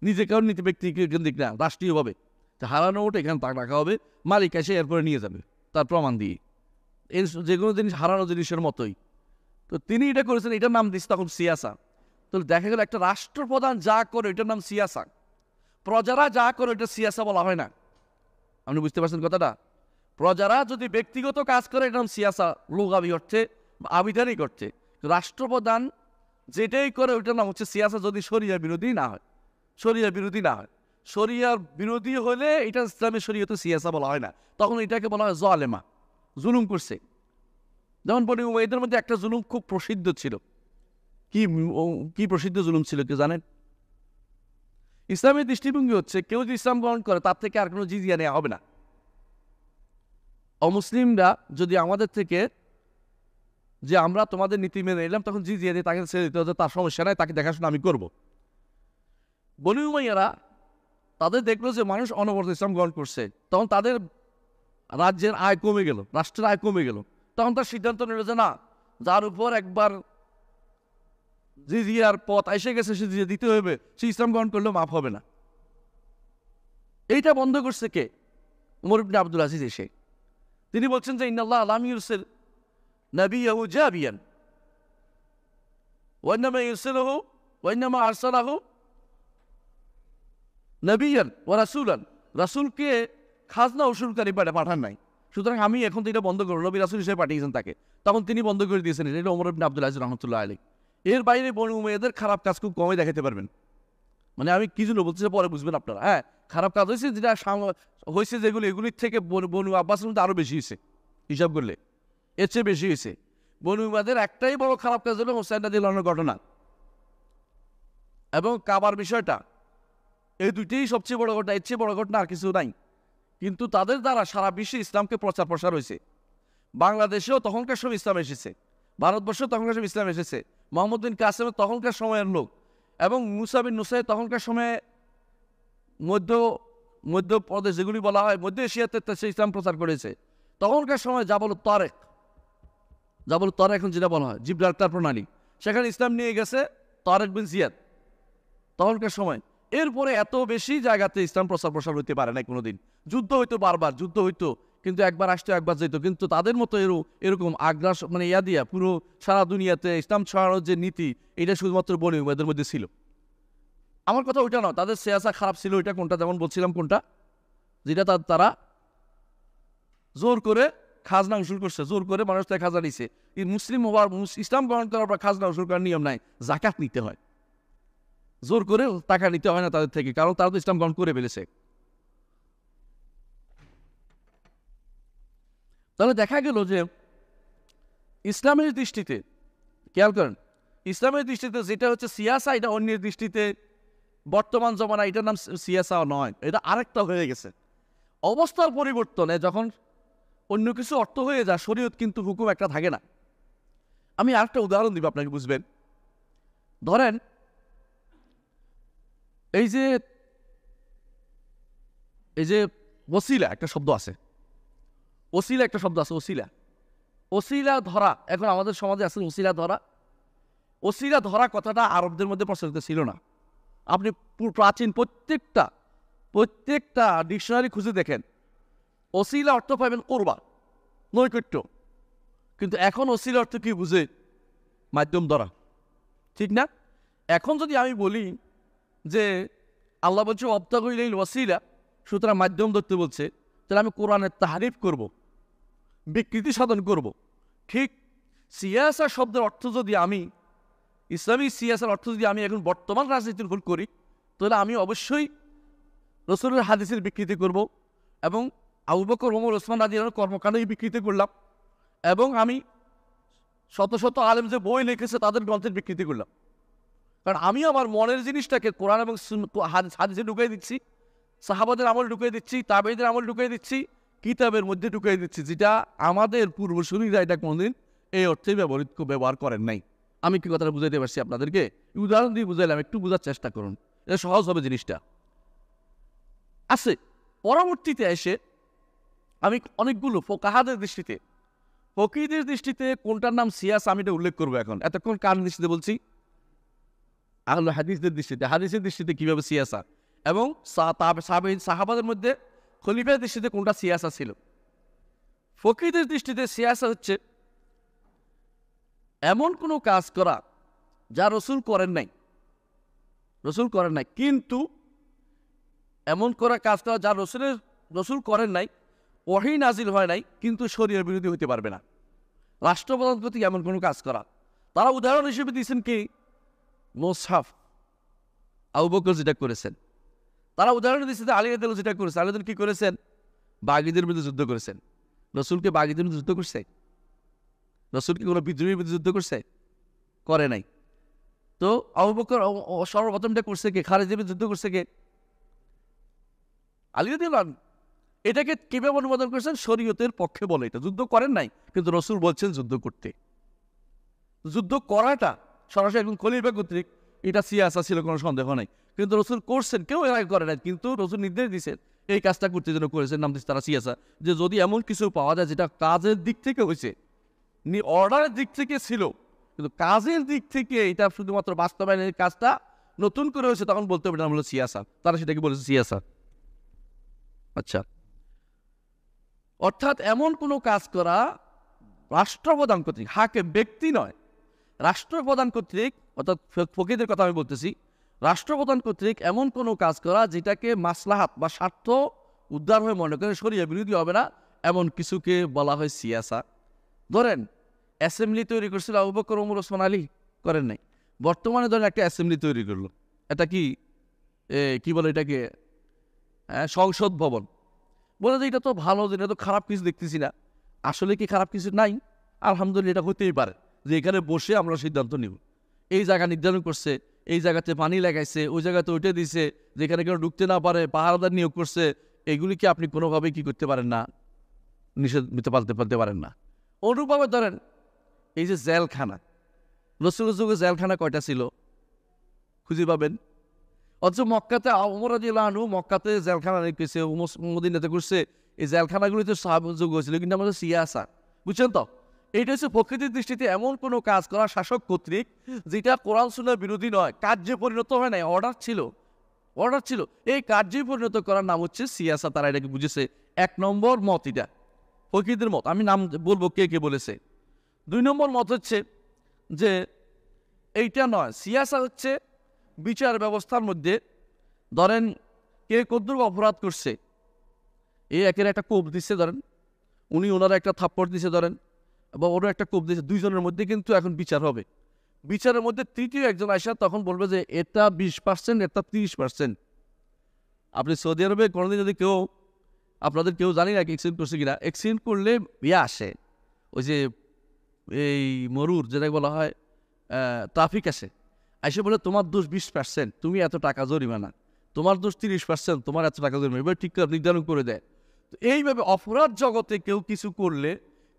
Speaker 1: নিজে কারণ নিতে ব্যক্তিকেন্দ্রিক না, রাষ্ট্রীয়ভাবে হারানো ওঠে এখানে তাক রাখা হবে, মালিক এসে এরপরে নিয়ে যাবে তার প্রমাণ দিয়ে, এর যে কোনো জিনিস হারানো জিনিসের মতোই। তো তিনি এটা করেছেন, এটার নাম দিচ্ছে তখন সিয়াসা। তো দেখা গেল একটা রাষ্ট্রপ্রধান যা করে এটার নাম সিয়াসা, প্রজারা যা করে এটা সিয়াসা বলা হয় না। আপনি বুঝতে পারছেন কথাটা? প্রজারা যদি ব্যক্তিগত কাজ করে এটার নাম সিয়াসা, লুগাবি অর্থে, আবিধানিক অর্থে। রাষ্ট্রপ্রধান যেটাই করে ওইটার নাম হচ্ছে সিয়াসা, যদি শরিয়া বিরোধী না হয়। শরিয়া বিরোধী না হয়, শরিয়ার বিরোধী হলে এটা ইসলামের শরীয়তে সিয়াসা বলা হয় না, তখন এটাকে বলা হয় জালেমা, জুলুম করছে। যেমন বনি উমাইয়াদের মধ্যে একটা জুলুম খুব প্রসিদ্ধ ছিল। কি প্রসিদ্ধ জুলুম ছিল কেউ জানেন? ইসলামের দৃষ্টিভঙ্গি হচ্ছে কেউ যদি ইসলাম গ্রহণ করে তার থেকে আর কোনো জিজিয়া নেওয়া হবে না। অমুসলিমরা যদি আমাদের থেকে, যে আমরা তোমাদের নীতি মেনে নিলাম, তখন জিজিয়া দিয়ে তাকে ছেড়ে দিতে হতো, তার সমস্যা নাই, তাকে দেখাশোনা আমি করব। বনি উমাইয়ারা তাদের দেখলো যে মানুষ অনবরত ইসলাম গ্রহণ করছে, তখন তাদের রাজ্যের আয় কমে গেল, রাষ্ট্রের আয় কমে গেল। তখন তার সিদ্ধান্ত নিল যে না, যার উপর একবার জিজিয়ার পথ এসে গেছে সে জিজিয়া দিতে হবে, সে ইসলাম গ্রহণ করলেও মাফ হবে না। এইটা বন্ধ করছে কে? উমর ইবনে আব্দুল আজিজ এসে তিনি বলছেন যে ইন্নাল্লাহ লাম ইউরসিল নাবিয়াহু জাবিয়ান ওয়া ইন্নামা ইউরসিলুহু ওয়া ইন্নামা আরসালাহু নাবিয়ান ওয়া রাসূলান। রাসূলকে খাজনা উসুলকারী পাঠান নাই, সুতরাং আমি এখন তো এটা বন্ধ করব, নবী রাসূল হিসেবে পাঠিয়েছেন তাকে, তখন তিনি বন্ধ করে দিয়েছেন। এটা ওমর ইবনে আব্দুল আজিজ রাহমাতুল্লাহ আলাইহি। এর বাইরে বনু উমাইয়াদের খারাপ কাজ খুব কমই দেখাতে পারবেন। মানে আমি কি জন্য বলছি পরে বুঝবেন আপনারা। হ্যাঁ, খারাপ কাজ হয়েছে, যেটা হয়েছে যেগুলো, এগুলির থেকে বনু আব্বাসের মধ্যে আরও বেশি হয়েছে, হিসাব করলে এর চেয়ে বেশি হয়েছে। বনু উমাইয়াদের একটাই বড় খারাপ কাজ হলো হুসাইন রাদিয়াল্লাহু আনহুর ঘটনা এবং কাবার বিষয়টা, এই দুইটাই সবচেয়ে বড় ঘটনা, এর চেয়ে বড় ঘটনা আর কিছু নাই। কিন্তু তাদের দ্বারা সারা বিশ্বে ইসলামকে প্রচার প্রসার হয়েছে। বাংলাদেশেও তখনকার সময় ইসলাম এসেছে, ভারতবর্ষেও তখনকার সময় ইসলাম এসেছে। মোহাম্মদ বিন কাসেম তখনকার সময়ের লোক, এবং মুসা বিন নুসাইর তখনকার সময়ে মধ্য প্রদেশ যেগুলি বলা হয় মধ্য এশিয়াতে সে ইসলাম প্রচার করেছে। তখনকার সময় জাবল তারেক এখন যেটা বলা হয় জিব্রাল্টার প্রণালী, সেখানে ইসলাম নিয়ে গেছে তারেক বিন জিয়াদ তখনকার সময়। এরপরে এত বেশি জায়গাতে ইসলাম প্রচার প্রসার হইতে পারে না কোনোদিন। যুদ্ধ হইতো, বারবার যুদ্ধ হইতো, কিন্তু একবার আসতো একবার যেত, কিন্তু তাদের মতো এরকম আগ্রাস মানে ইয়া দিয়া পুরো সারা দুনিয়াতে ইসলাম ছড়ানোর যে নীতি, এটা শুধুমাত্র বনি উমাইয়াদের মধ্যে ছিল। আমার কথা ওইটা নয়, তাদের সিয়াসা খারাপ ছিল, ওইটা কোনটা যেমন বলছিলাম কোনটা, যেটা তারা জোর করে খাজনা উসুল করছে, জোর করে মানুষ থেকে খাজনা নিছে। এই মুসলিম হওয়ার ইসলাম গ্রহণ করার পর খাজনা উসুল করার নিয়ম নাই, জাকাত নিতে হয়, জোর করে টাকা নিতে হয় না তাদের থেকে, কারণ তারা তো ইসলাম গ্রহণ করে ফেলেছে। তাহলে দেখা গেল যে ইসলামের দৃষ্টিতে, খেয়াল করেন, ইসলামের দৃষ্টিতে যেটা হচ্ছে সিয়াসা, এটা অন্যের দৃষ্টিতে বর্তমান জমানা এটার নাম সিয়াসা নয়, এটা আরেকটা হয়ে গেছে। অবস্থার পরিবর্তনে যখন অন্য কিছু অর্থ হয়ে যায়, শরীয়ত কিন্তু হুকুম একটা থাকে না। আমি আরেকটা উদাহরণ দিব আপনাকে বুঝবেন। ধরেন এই যে ওসিলা একটা শব্দ আছে, ওসিলা একটা শব্দ আছে, ওসিলা ধরা, এখন আমাদের সমাজে আছে ওসিলা ধরা। ওসিলা ধরা কথাটা আরবদের মধ্যে প্রচলিত ছিল না। আপনি প্রাচীন প্রত্যেকটা ডিকশনারি খুঁজে দেখেন, ওসিলা অর্থ পাবেন কোরবান, নৈকট্য। কিন্তু এখন ওসিলা অর্থ কি বুঝে? মাধ্যম ধরা, ঠিক না? এখন যদি আমি বলি যে আল্লাহ বলছে অবতাগুইল ওসিলা, সুতরাং মাধ্যম ধরতে বলছে, তাহলে আমি কোরআনের তাহারিফ করব, বিকৃতি সাধন করব। ঠিক সিয়াসা শব্দের অর্থ যদি আমি, ইসলামী সিয়াসার অর্থ যদি আমি এখন বর্তমান রাজনীতির ভুল করি, তাহলে আমি অবশ্যই রসুলের হাদিসের বিকৃতি করব, এবং আবু বকর ওমর ওসমান রাদিয়াল্লাহু কর্মকাণ্ডই বিকৃতি করলাম, এবং আমি শত শত আলেম যে বই লিখেছে তাদের গ্রন্থের বিকৃতি করলাম। কারণ আমি আমার মনের জিনিসটাকে কোরআন এবং হাদিসে ঢুকিয়ে দিচ্ছি, সাহাবাদের আমল ঢুকিয়ে দিচ্ছি, তাবেঈদের আমল ঢুকিয়ে দিচ্ছি, কিতাবের মধ্যে ঢুকিয়ে দিচ্ছি, যেটা আমাদের পূর্বসূরীরা এটা কোনোদিন এই অর্থে ব্যবহার করেন নাই। আমি কি কথাটা বুঝাইতে পারছি আপনাদেরকে? উদাহরণ দিয়ে বুঝাইলাম, একটু বোঝার চেষ্টা করুন, এটা সহজ হবে জিনিসটা। আছে পরবর্তীতে এসে আমি অনেকগুলো ফোকাহাদের দৃষ্টিতে, ফকিহদের দৃষ্টিতে কোনটার নাম সিয়াস আমি এটা উল্লেখ করবো। এখন এতক্ষণ কার দৃষ্টিতে বলছি? আহলে হাদিসদের দৃষ্টিতে, হাদিসের দৃষ্টিতে কিভাবে সিয়াসা, এবং সাহাবাদের মধ্যে খলিফার দৃষ্টিতে কোনটা সিয়াসা ছিল। ফকিহদের দৃষ্টিতে সিয়াসা হচ্ছে এমন কোনো কাজ করা যা রসুল করেন নাই, কিন্তু এমন কাজ করা যা রসুল করেন নাই, ওহী নাজিল হয় নাই, কিন্তু শরীয়ত বিরোধী হইতে পারবে না। রাষ্ট্রপ্রধান কর্তৃক এমন কোনো কাজ করা, তারা উদাহরণ হিসেবে দিয়েছেন কি? মুসহাফ, আবু বকর যেটা করেছেন। তারা উদাহরণ দিয়েছে যে আলী রাদিয়াল্লাহু যেটা করেছে। আলী কি করেছেন? বাগীদের বিরুদ্ধে যুদ্ধ করেছেন। রসুলকে বাগীদের বিরুদ্ধে যুদ্ধ করছে? রসুল কি কোনো বিদ্রোহীর বিরুদ্ধে যুদ্ধ করছে? করে নাই। তো আবু বকর সর্বপ্রথমটা করছে কে? খালিদের বিরুদ্ধে যুদ্ধ করছে কে? আলী রাদিয়াল্লাহু। এটাকে কিভাবে অনুমোদন করেছেন? শরীয়তের পক্ষে বলে। এটা যুদ্ধ করেন নাই, কিন্তু রসুল বলছেন যুদ্ধ করতে। যুদ্ধ করাটা সরাসরি একজন খলিফা কর্তৃক এটা সিয়াসা ছিল, কোনো সন্দেহ নাই। কিন্তু রসুল করছেন, কেউ এর আগে করে নাই, কিন্তু রসুল নির্দেশ দিয়েছেন এই কাজটা করতে যেন করেছেন, নাম দিচ্ছে তারা সিয়াসা। যে যদি এমন কিছু পাওয়া যায় যেটা কাজের দিক থেকে হয়েছে, অর্ডারের দিক থেকে ছিল, কিন্তু কাজের দিক থেকে এটা শুধুমাত্র বাস্তবায়নের কাজটা নতুন করে হয়েছে, তখন বলতে হবে নাম হলো সিয়াসা। তারা সেটাকে বলেছে সিয়াসা। আচ্ছা, অর্থাৎ এমন কোনো কাজ করা রাষ্ট্রপ্রধান কর্তৃক, হাকে ব্যক্তি নয়, রাষ্ট্রপ্রধান কর্তৃক, অর্থাৎ ফকিহদের কথা আমি বলতেছি, রাষ্ট্রপ্রধান কর্তৃক এমন কোনো কাজ করা যেটাকে মাসলাহাত বা স্বার্থ উদ্ধার হয়ে মনে করে শরিয়া বিরোধী হবে না, এমন কিছুকে বলা হয় সিয়াসা। ধরেন অ্যাসেম্বলি তৈরি করছিল আবু বকর, ওমর, ওসমান, আলী, করেন নাই। বর্তমানে ধরেন একটা অ্যাসেম্বলি তৈরি করলো, এটা কি বলে এটাকে, সংসদ ভবন। বলে যে এটা তো ভালো, এটা তো খারাপ কিছু দেখতেছি না। আসলে কি খারাপ কিছু নাই? আলহামদুলিল্লাহ, এটা হতেই পারে যে এখানে বসে আমরা সিদ্ধান্ত নিব। এই জায়গা নির্ধারণ করছে, এই জায়গাতে পানি লাগাইছে, ওই জায়গাতে ওইটা দিছে, যেখানে কেউ ঢুকতে না পারে পাহারাদার নিয়োগ করছে। এগুলিকে আপনি কোনোভাবেই কি করতে পারেন না, নিষেধ নিতে পারতে পারেন না। অনুরূপভাবে ধরেন এই যে জেলখানা, রসুলের যুগে জেলখানা কয়টা ছিল খুঁজে পাবেন? অথচ মক্কাতে ওমর রাদিয়াল্লাহু আনহু মক্কাতে জেলখানা রেখেছে, মদিনাতে করছে। এই জেলখানাগুলিতে সাহাবীর যুগ হয়েছিল, কিন্তু আমাদের সিয়াসা, বুঝছেন তো? এইটা হচ্ছে প্রকৃতির দৃষ্টিতে এমন কোনো কাজ করা শাসক কর্তৃক যেটা কোরআন সুন্নাহ বিরোধী নয়, কার্যে পরিণত হয় নাই, অর্ডার ছিল। এই কার্যে পরিণত করার নাম হচ্ছে সিয়াসা। তারা এটাকে বুঝেছে। এক নম্বর মত এটা। ফকিরদের মত, আমি নাম বলবো কে কে বলেছে। 2 নম্বর মত হচ্ছে যে এইটা নয়, সিয়াসা হচ্ছে বিচার ব্যবস্থার মধ্যে ধরেন কে কদ্দুর অপরাধ করছে, এই একের একটা কোপ দিচ্ছে ধরেন, উনি ওনারা একটা থাপ্পড় দিচ্ছে ধরেন, বা ওরা একটা কোপ দিচ্ছে, দুইজনের মধ্যে কিন্তু এখন বিচার হবে। বিচারের মধ্যে তৃতীয় একজন আসা তখন বলবে যে এটা 20%, এটা 30%। আপনি সৌদি আরবে কোনোদিন যদি কেউ, আপনাদের কেউ জানি না এক্সিডেন্ট করছে কিনা, এক্সিডেন্ট করলে ইয়ে আসে, ওই যে এই মরুর যেটাকে বলা হয় ট্রাফিক আসে, এসে বলে তোমার দোষ 20%, তুমি এত টাকা জরিমানা, তোমার দোষ 30%, তোমার এত টাকা জরিমানা, এবার ঠিক করে নির্ধারণ করে দেয়। তো এইভাবে অপরাধ জগতে কেউ কিছু করলে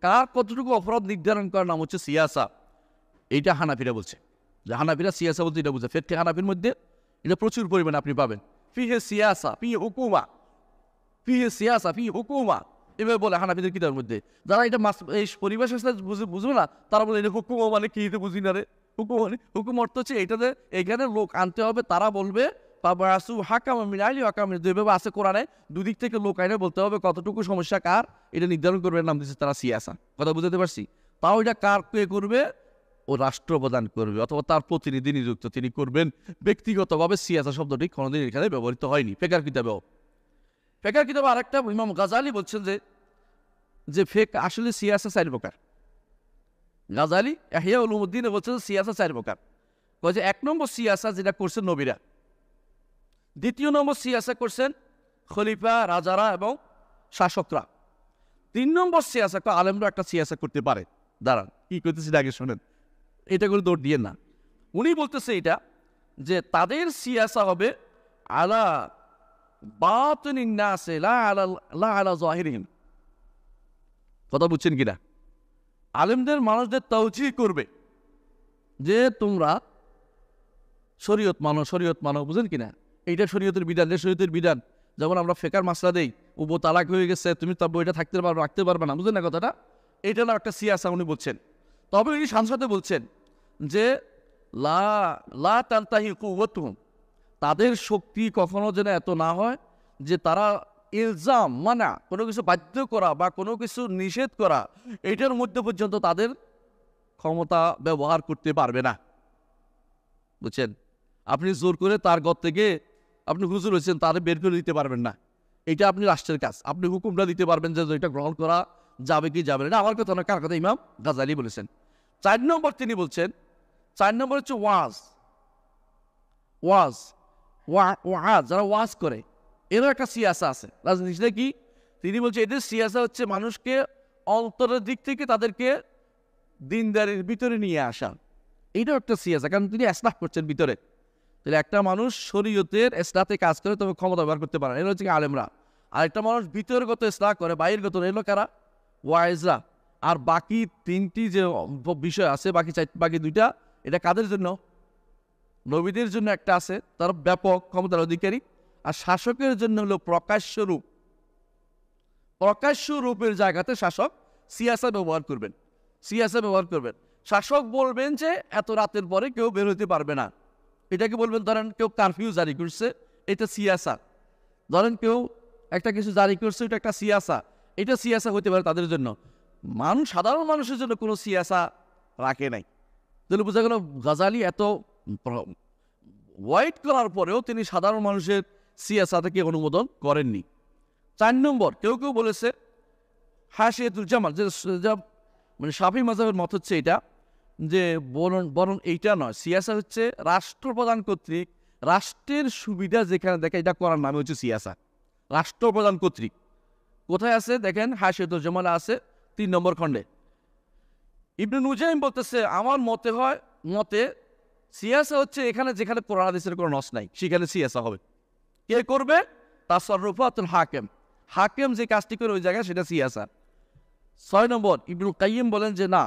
Speaker 1: কার কতটুকু অপরাধ নির্ধারণ করার নাম হচ্ছে সিয়াসা। এইটা হানাফিরা বলছে, যে হানাফিরা সিয়াসা বলতে এটা বুঝে। ফেরকে হানাফির মধ্যে এটা প্রচুর পরিমাণে আপনি পাবেন, ফিহে সিয়াসা ফি হুকুমা, ফিহে সিয়াসা ফি হুকুমা, এভাবে বলে হানাফিদের কিতাবের মধ্যে। যারা এটা এই পরিবেশের সাথে বুঝবে না, তারা বলে এটা হুকুমা মানে কি, এটা বুঝি না রে। হুকুম মানে, হুকুম অর্থ হচ্ছে এইটাতে এখানে লোক আনতে হবে, তারা বলবে পাবাসু হাকাম মিনালি হাকাম, যেভাবে আছে কোরআনে, দুদিক থেকে লোক আইনে বলতে হবে কতটুকু সমস্যা কার, এটা নির্ধারণ করবে, নাম দিচ্ছে তারা সিয়াসা। কথা বুঝতে পারছি? তাও এটা কার কে করবে, ও রাষ্ট্রপ্রধান করবে অথবা তার প্রতিনিধি নিযুক্ত তিনি করবেন। ব্যক্তিগতভাবে সিয়াসা শব্দটি কোনোদিন এখানে ব্যবহৃত হয়নি ফেকার কিতাবেও। ফেকার কিতাবে আরেকটা ইমাম গাজালি বলছেন যে ফেক আসলে সিয়াসা 4 প্রকার। গাজালি ইহয়া উলুমুদ্দিনে বলছেন সিয়াসা 4 প্রকার। যে 1 নম্বর সিয়াসা যেটা করছেন নবীরা, 2য় নম্বর সিয়াসা করছেন খলিফা, রাজারা এবং শাসকরা, 3 নম্বর সিয়াসা আলেমরা একটা সিয়াসা করতে পারে। দাঁড়ান কি করতেছি আগে শোনেন, এটা করে দৌড় দিয়ে না। উনি বলতেছে এটা যে তাদের সিয়াসা হবে আলা বাতিনিন নাসে লা আলা যাহিরিহিম। কথা বুঝছেন কিনা? আলেমদের মানুষদের তাওজীহ করবে যে তোমরা শরীয়ত মানো, বুঝেন কিনা? এইটা শরীয়তের বিধান, শরীয়তের বিধান। যেমন আমরা ফেকার মাসলা দেই, উব তালাক হয়ে গেছে, তুমি তার বইটা রাখতে পারবে না, বুঝলেন না কথাটা? এটা না একটা সিয়াসা উনি বলছেন। তবে উনি সাথে বলছেন যে লা তানতাহি কুওয়াতুহুম, তাদের শক্তি কখনো যেন এত না হয় যে তারা ইলজাম মানা, কোনো কিছু বাধ্য করা বা কোনো কিছু নিষেধ করা, এটার মধ্যে পর্যন্ত তাদের ক্ষমতা ব্যবহার করতে পারবে না। বুঝছেন? আপনি জোর করে তার ঘর থেকে, আপনি হুজুর হয়েছেন, তারে বের করে দিতে পারবেন না। এটা আপনি রাষ্ট্রের কাজ, আপনি হুকুমটা দিতে পারবেন যে এটা গ্রহণ করা যাবে কি যাবে না। আমার কথা না, কার কথা? ইমাম গাজালি বলেছেন। 4 নম্বর তিনি বলছেন, 4 নম্বর হচ্ছে ওয়াজ, যারা ওয়াজ করে এরও একটা সিয়াসা আছে। রাজনীতিটা কি? তিনি বলছে এদের সিয়াসা হচ্ছে মানুষকে অন্তরের দিক থেকে তাদেরকে দিনদারির ভিতরে নিয়ে আসা। এইটাও একটা সিয়াসা, কারণ তিনি ইসলাহ করছেন ভিতরে। তাহলে একটা মানুষ শরীয়তের ইসলাতে কাজ করে তবে ক্ষমতা ব্যবহার করতে পারে, এরা হচ্ছে আলেমরা। আর একটা মানুষ ভিতরগত ইসলাহ করে, বাহিরগত এলো কারা? ওয়াইজরা। আর বাকি 3টি যে বিষয় আছে, বাকি 2টা, এটা কাদের জন্য? নবীদের জন্য একটা আছে, তার ব্যাপক ক্ষমতার অধিকারী। আর শাসকের জন্য হলো প্রকাশ্য রূপের জায়গাতে শাসক সিয়াসা ব্যবহার করবেন। শাসক বলবেন যে এত রাতের পরে কেউ বের হতে পারবে না, এটাকে বলবেন। ধরেন কেউ কারফিউ জারি করছে, এটা সিয়াসা। ধরেন কেউ একটা কিছু জারি করছে, এটা একটা সিয়াসা, এটা সিয়াসা হতে পারে তাদের জন্য। সাধারণ মানুষের জন্য কোনো সিয়াসা রাখে নাই। তাহলে বোঝা গেল গাজালি এত ওয়াইড করার পরেও তিনি সাধারণ মানুষের সিয়াসাটাকে অনুমোদন করেননি। 4 নম্বর কেউ বলেছে হাশিয়াতুল জামাল, যে মানে শাফি মাযহাবের মত হচ্ছে এটা, যে বরং এইটা নয়, সিয়াসা হচ্ছে রাষ্ট্রপ্রধান কর্তৃক রাষ্ট্রের সুবিধা যেখানে দেখে এটা করার নামে হচ্ছে সিয়াসা। রাষ্ট্রপ্রধান কর্তৃক কোথায় আছে দেখেন, হাশিয়াতুল জামালে আছে 3 নম্বর খণ্ডে। ইবনে নুজাইম বলতেছে আমার মতে সিয়াসা হচ্ছে এখানে যেখানে কোরআন হাদিসের কোনো নস নাই, সেখানে সিয়াসা হবে। কে করবে? তাসাররুফাতুল হাকিম যে কাজটি করে ওই জায়গায়, সেটা সিয়াসা। 6 নম্বর ইবনুল কাইয়িম বলেন যে না,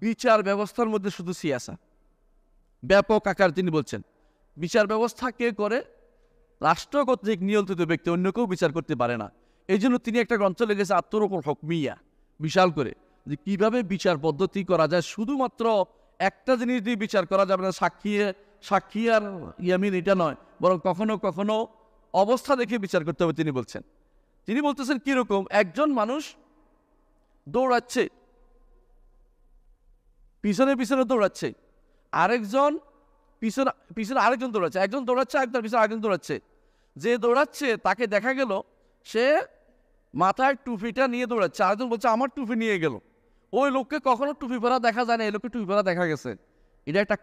Speaker 1: বিচার ব্যবস্থার মধ্যে শুধু সিয়াসা ব্যাপক আকার। তিনি বলছেন বিচার ব্যবস্থা কে করে? রাষ্ট্র কর্তৃক নিয়ন্ত্রিত ব্যক্তি, অন্য কেউ বিচার করতে পারে না। এই জন্য তিনি একটা গ্রন্থ লিখেছে আত্মরূপল হুকমিয়া, বিশাল করে, যে কিভাবে বিচার পদ্ধতি করা যায়। শুধুমাত্র একটা জিনিস দিয়ে বিচার করা যাবে না, সাক্ষী আর ইয়ামিন, এটা নয়, বরং কখনো কখনো অবস্থা দেখে বিচার করতে হবে। তিনি বলতেছেন কিরকম একজন মানুষ দৌড়াচ্ছে, পিছনে পিছনে দৌড়াচ্ছে, আরেকজন পিছনে পিছনে আরেকজন দৌড়াচ্ছে, একজন দৌড়াচ্ছে একজন পিছনে আরেকজন দৌড়াচ্ছে। যে দৌড়াচ্ছে তাকে দেখা গেল সে মাথায় টুপিটা নিয়ে দৌড়াচ্ছে, আরেকজন বলছে আমার টুপি নিয়ে গেল। ওই লোককে কখনো টুপি পরা দেখা যায় না, এই লোককে টুপি পরা দেখা গেছে। এটা একটা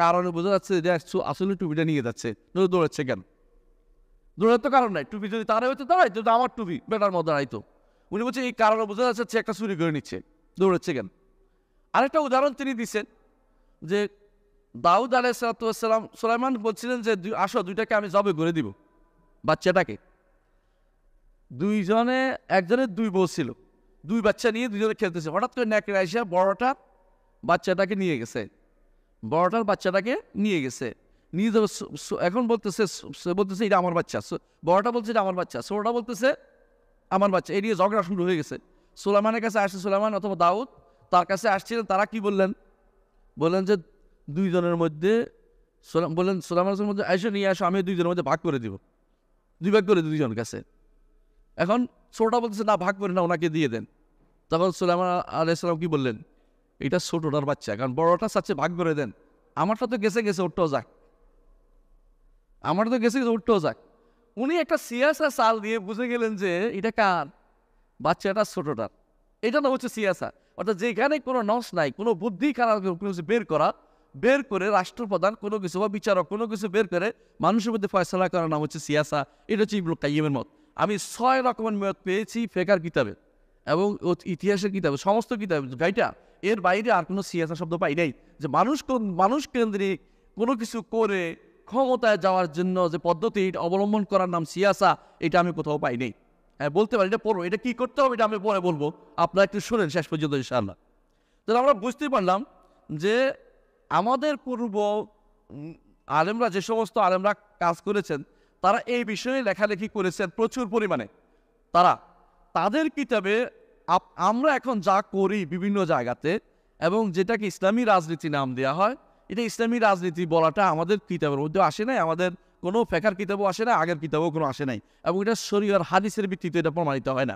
Speaker 1: কারণে বোঝা যাচ্ছে যে আসলে টুপিটা নিয়ে যাচ্ছে, দৌড়াচ্ছে কেন? দৌড়ার তো কারণ নাই, টুপি যদি তারা হইতে দাঁড়ায় যদি আমার টুপি বেটার মতো দাঁড়াইতো। উনি বলছে এই কারণে বোঝা যাচ্ছে সে একটা চুরি করে নিচ্ছে, দৌড়াচ্ছে কেন? আরেকটা উদাহরণ তিনি দিচ্ছেন যে দাউদ আলাইহিসসালাম সুলাইমান বলছিলেন যে আসো দুইটাকে আমি জবে করে দিব, বাচ্চাটাকে। দুইজনে একজনের দুই বউ ছিল, দুই বাচ্চা নিয়ে দুইজনে খেলতেছে, হঠাৎ করে নেকড়ে আইসা বড়টার বাচ্চাটাকে নিয়ে গেছে, বড়টার বাচ্চাটাকে নিয়ে গেছে, নিয়ে যাবে। এখন বলতেছে এটা আমার বাচ্চা, বড়টা বলছে এটা আমার বাচ্চা, ছোটটা বলতেছে আমার বাচ্চা। এই নিয়ে ঝগড়া শুরু হয়ে গেছে। সুলাইমানের কাছে আসছে, সুলাইমান অথবা দাউদ তার কাছে আসছিলেন। তারা কি বললেন যে দুইজনের মধ্যে সুলাইমানের মধ্যে এসে নিয়ে আসো, আমি দুইজনের মধ্যে ভাগ করে দিব, দুই ভাগ করে দুইজনের কাছে। এখন ছোটটা বলতেছে না ভাগ করে না, ওনাকে দিয়ে দেন। তখন সুলাইমান আলাইহিসসালাম কি বললেন, এটা ছোটটার বাচ্চা, কারণ বড়টা চাচ্ছে ভাগ করে দেন, আমারটা তো গেছে উঠতেও যাক, আমার তো গেছে উঠতেও যাক। উনি একটা সিয়াসা চাল দিয়ে বুঝে গেলেন যে এটা কার বাচ্চাটা, ছোটটার। এটা না হচ্ছে সিয়াসা, অর্থাৎ যেখানে কোনো নস নাই, কোনো বুদ্ধি খারাপ কোনো কিছু বের করে রাষ্ট্রপ্রধান কোনো কিছু বা বিচারক কোনো কিছু বের করে মানুষের মধ্যে ফয়সলা করার নাম হচ্ছে সিয়াসা। এটা হচ্ছে ইবনুল কাইয়িমের মত। আমি 6 রকমের মত পেয়েছি ফেকার কিতাবে এবং ইতিহাসের কিতাবে, সমস্ত কিতাবে গাইটা। এর বাইরে আর কোনো সিয়াসা শব্দ পাই নাই। যে মানুষ কেন্দ্রিক কোনো কিছু করে ক্ষমতায় যাওয়ার জন্য যে পদ্ধতি অবলম্বন করার নাম সিয়াসা, এটা আমি কোথাও পাই নাই। হ্যাঁ বলতে পারি, এটা পড়ো, এটা কি করতে হবে এটা আমি পরে বলবো, আপনারা একটু শুনেন শেষ পর্যন্ত ইনশাআল্লাহ। তাহলে আমরা বুঝতে পারলাম যে আমাদের পূর্ব আলেমরা, যে সমস্ত আলেমরা কাজ করেছেন, তারা এই বিষয়ে লেখালেখি করেছেন প্রচুর পরিমাণে। তাদের কিতাবে আমরা এখন যা করি বিভিন্ন জায়গাতে, এবং যেটাকে ইসলামী রাজনীতি নাম দেওয়া হয়, এটা ইসলামী রাজনীতি বলাটা আমাদের কিতাবের মধ্যে আসে নাই, আমাদের কোনো ফেকার কিতাবও আসে না, আগের কিতাবও কোনো আসে নাই, এবং এটা শরীয়ত হাদিসের ভিত্তিতে এটা প্রমাণিত হয় না।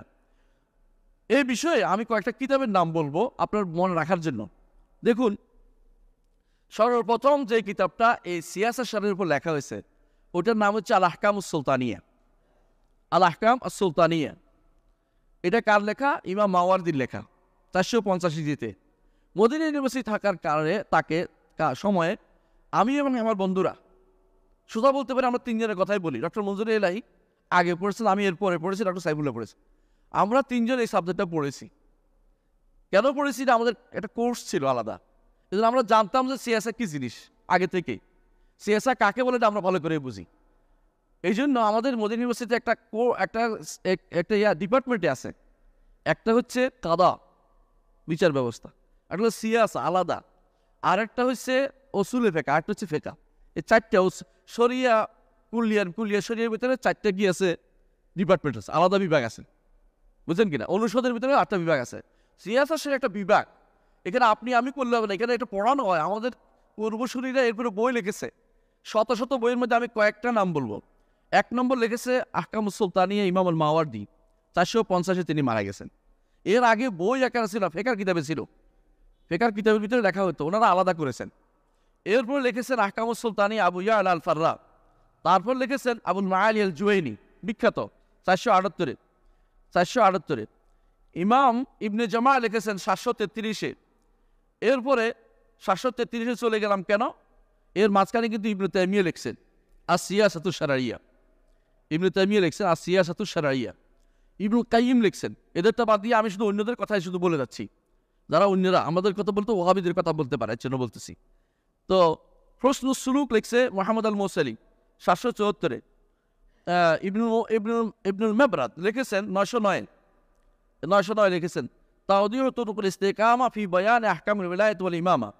Speaker 1: এই বিষয়ে আমি কয়েকটা কিতাবের নাম বলবো আপনার মনে রাখার জন্য। দেখুন, সর্বপ্রথম যে কিতাবটা এই সিয়াসা শরীর উপর লেখা হয়েছে, ওটার নাম হচ্ছে আল আহকাম আস-সুলতানিয়া। আল আহকাম আস-সুলতানিয়া, এটা কার লেখা? ইমাম মাওয়ারদির লেখা, 485 মদিনা ইউনিভার্সিটি থাকার কারণে সময়ে আমি এবং আমার বন্ধুরা, সোজা বলতে পারি আমরা তিনজনের কথাই বলি। ডক্টর মঞ্জুর এলাহি আগে পড়েছেন, আমি এরপরে পড়েছি, ডক্টর সাইফুল্লাহ পড়েছি। আমরা তিনজন এই সাবজেক্টটা পড়েছি। কেন পড়েছি? এটা আমাদের একটা কোর্স ছিল আলাদা, এই আমরা জানতাম যে সিয়াসা কি জিনিস আগে থেকেই, সিয়াসা কাকে বলে আমরা ভালো করে বুঝি। এই জন্য আমাদের মদিনা ইউনিভার্সিটিতে একটা ডিপার্টমেন্টে আছে, একটা হচ্ছে কাদা বিচার ব্যবস্থা, একটা হচ্ছে সিয়াসা আলাদা, আর একটা হচ্ছে ওসুলে ফেকা, আরেকটা হচ্ছে ফেকা। এই চারটা শরিয়া কুলিয়া শরিয়ার ভিতরে 4টা কি আছে ডিপার্টমেন্ট আছে, আলাদা বিভাগ আছে, বুঝলেন কিনা? অনুষদের ভিতরে 8টা বিভাগ আছে। সিয়াসা সে একটা বিভাগ, এখানে আমি করলে হবে না, এখানে এটা পড়ানো হয়। আমাদের পূর্বসূরীরা এরপরে বই লিখেছে, শত শত বইয়ের মধ্যে আমি কয়েকটা নাম বলবো। 1 নম্বর লিখেছে আহকামুস সুলতানিয়া, ইমাম আল মাওয়ারদি, 450 তিনি মারা গেছেন। এর আগে বই আকার ছিল, ফেকার কিতাবে ছিল, ফেকার কিতাবের ভিতরে লেখা হতো, ওনারা আলাদা করেছেন। এরপর লিখেছেন আহকামুস সুলতানিয়া আবু ইয়ালা আল ফাররা। তারপর লিখেছেন আবুল মাআলি আল জুওয়াইনি, বিখ্যাত, 478। ইমাম ইবনে জামা লিখেছেন 733। এরপরে 733 চলে গেলাম কেন? এর মাঝখানে কিন্তু ইবনে তাইমিয়া লিখছেন আসিয়াসাতুশ শারঈয়া, ইবনে তাইমিয়া লিখছেন আসিয়াসাতুশ শারঈয়া, ইবনুল কাইয়িম লিখছেন। এদেরটা বাদ দিয়ে আমি শুধু অন্যদের কথাই শুধু বলে যাচ্ছি, যারা অন্যরা আমাদের কথা বলতে ওয়াহাবিদের কথা বলতে পারে, এর জন্য বলতেছি। তো হুসনুস সুলুক লিখছে মুহাম্মদ আল মুসালি, 774। ইবনুল মাবরাদ লিখেছেন 909 লিখেছেন তাওদীউ তুরুকুল ইস্তিকামা ফি বায়ান আহকামুল ওয়ালায়াত ওয়াল ইমামা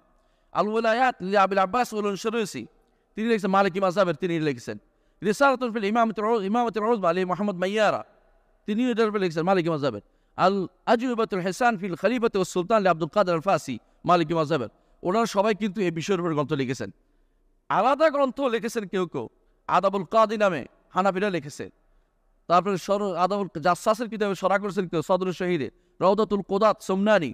Speaker 1: আল ওয়ালায়াত লি আবিল আব্বাস ওয়াল শুরুসি, তিনি লিখেছেন মালিকি মাযহাবের, তিনি লিখেছেন রিসালাতুন ফিল ইমামাতিল উযমা আলী মুহাম্মদ মাইয়ারা, তিনি এটার উপরে লিখেছেন মালিকি মাযহাবের। আল আজউবাতুল হিসান ফিল খলিফাতি ওয়াস সুলতান লি আব্দুল কাদের আল ফাসি, মালিকি মাযহাবের। ওনারা সবাই কিন্তু এই বিষয়ের উপর গ্রন্থ লিখেছেন। আলাদা গ্রন্থ লিখেছেন কেউ আদাবুল কাদি নামে, হানাফিরা লিখেছে। তারপরে আদাবুল জাসাসের কিতাবে সরা করেছেন সদরুল শহীদে, রওদাতুল কোদাত সোমনানি,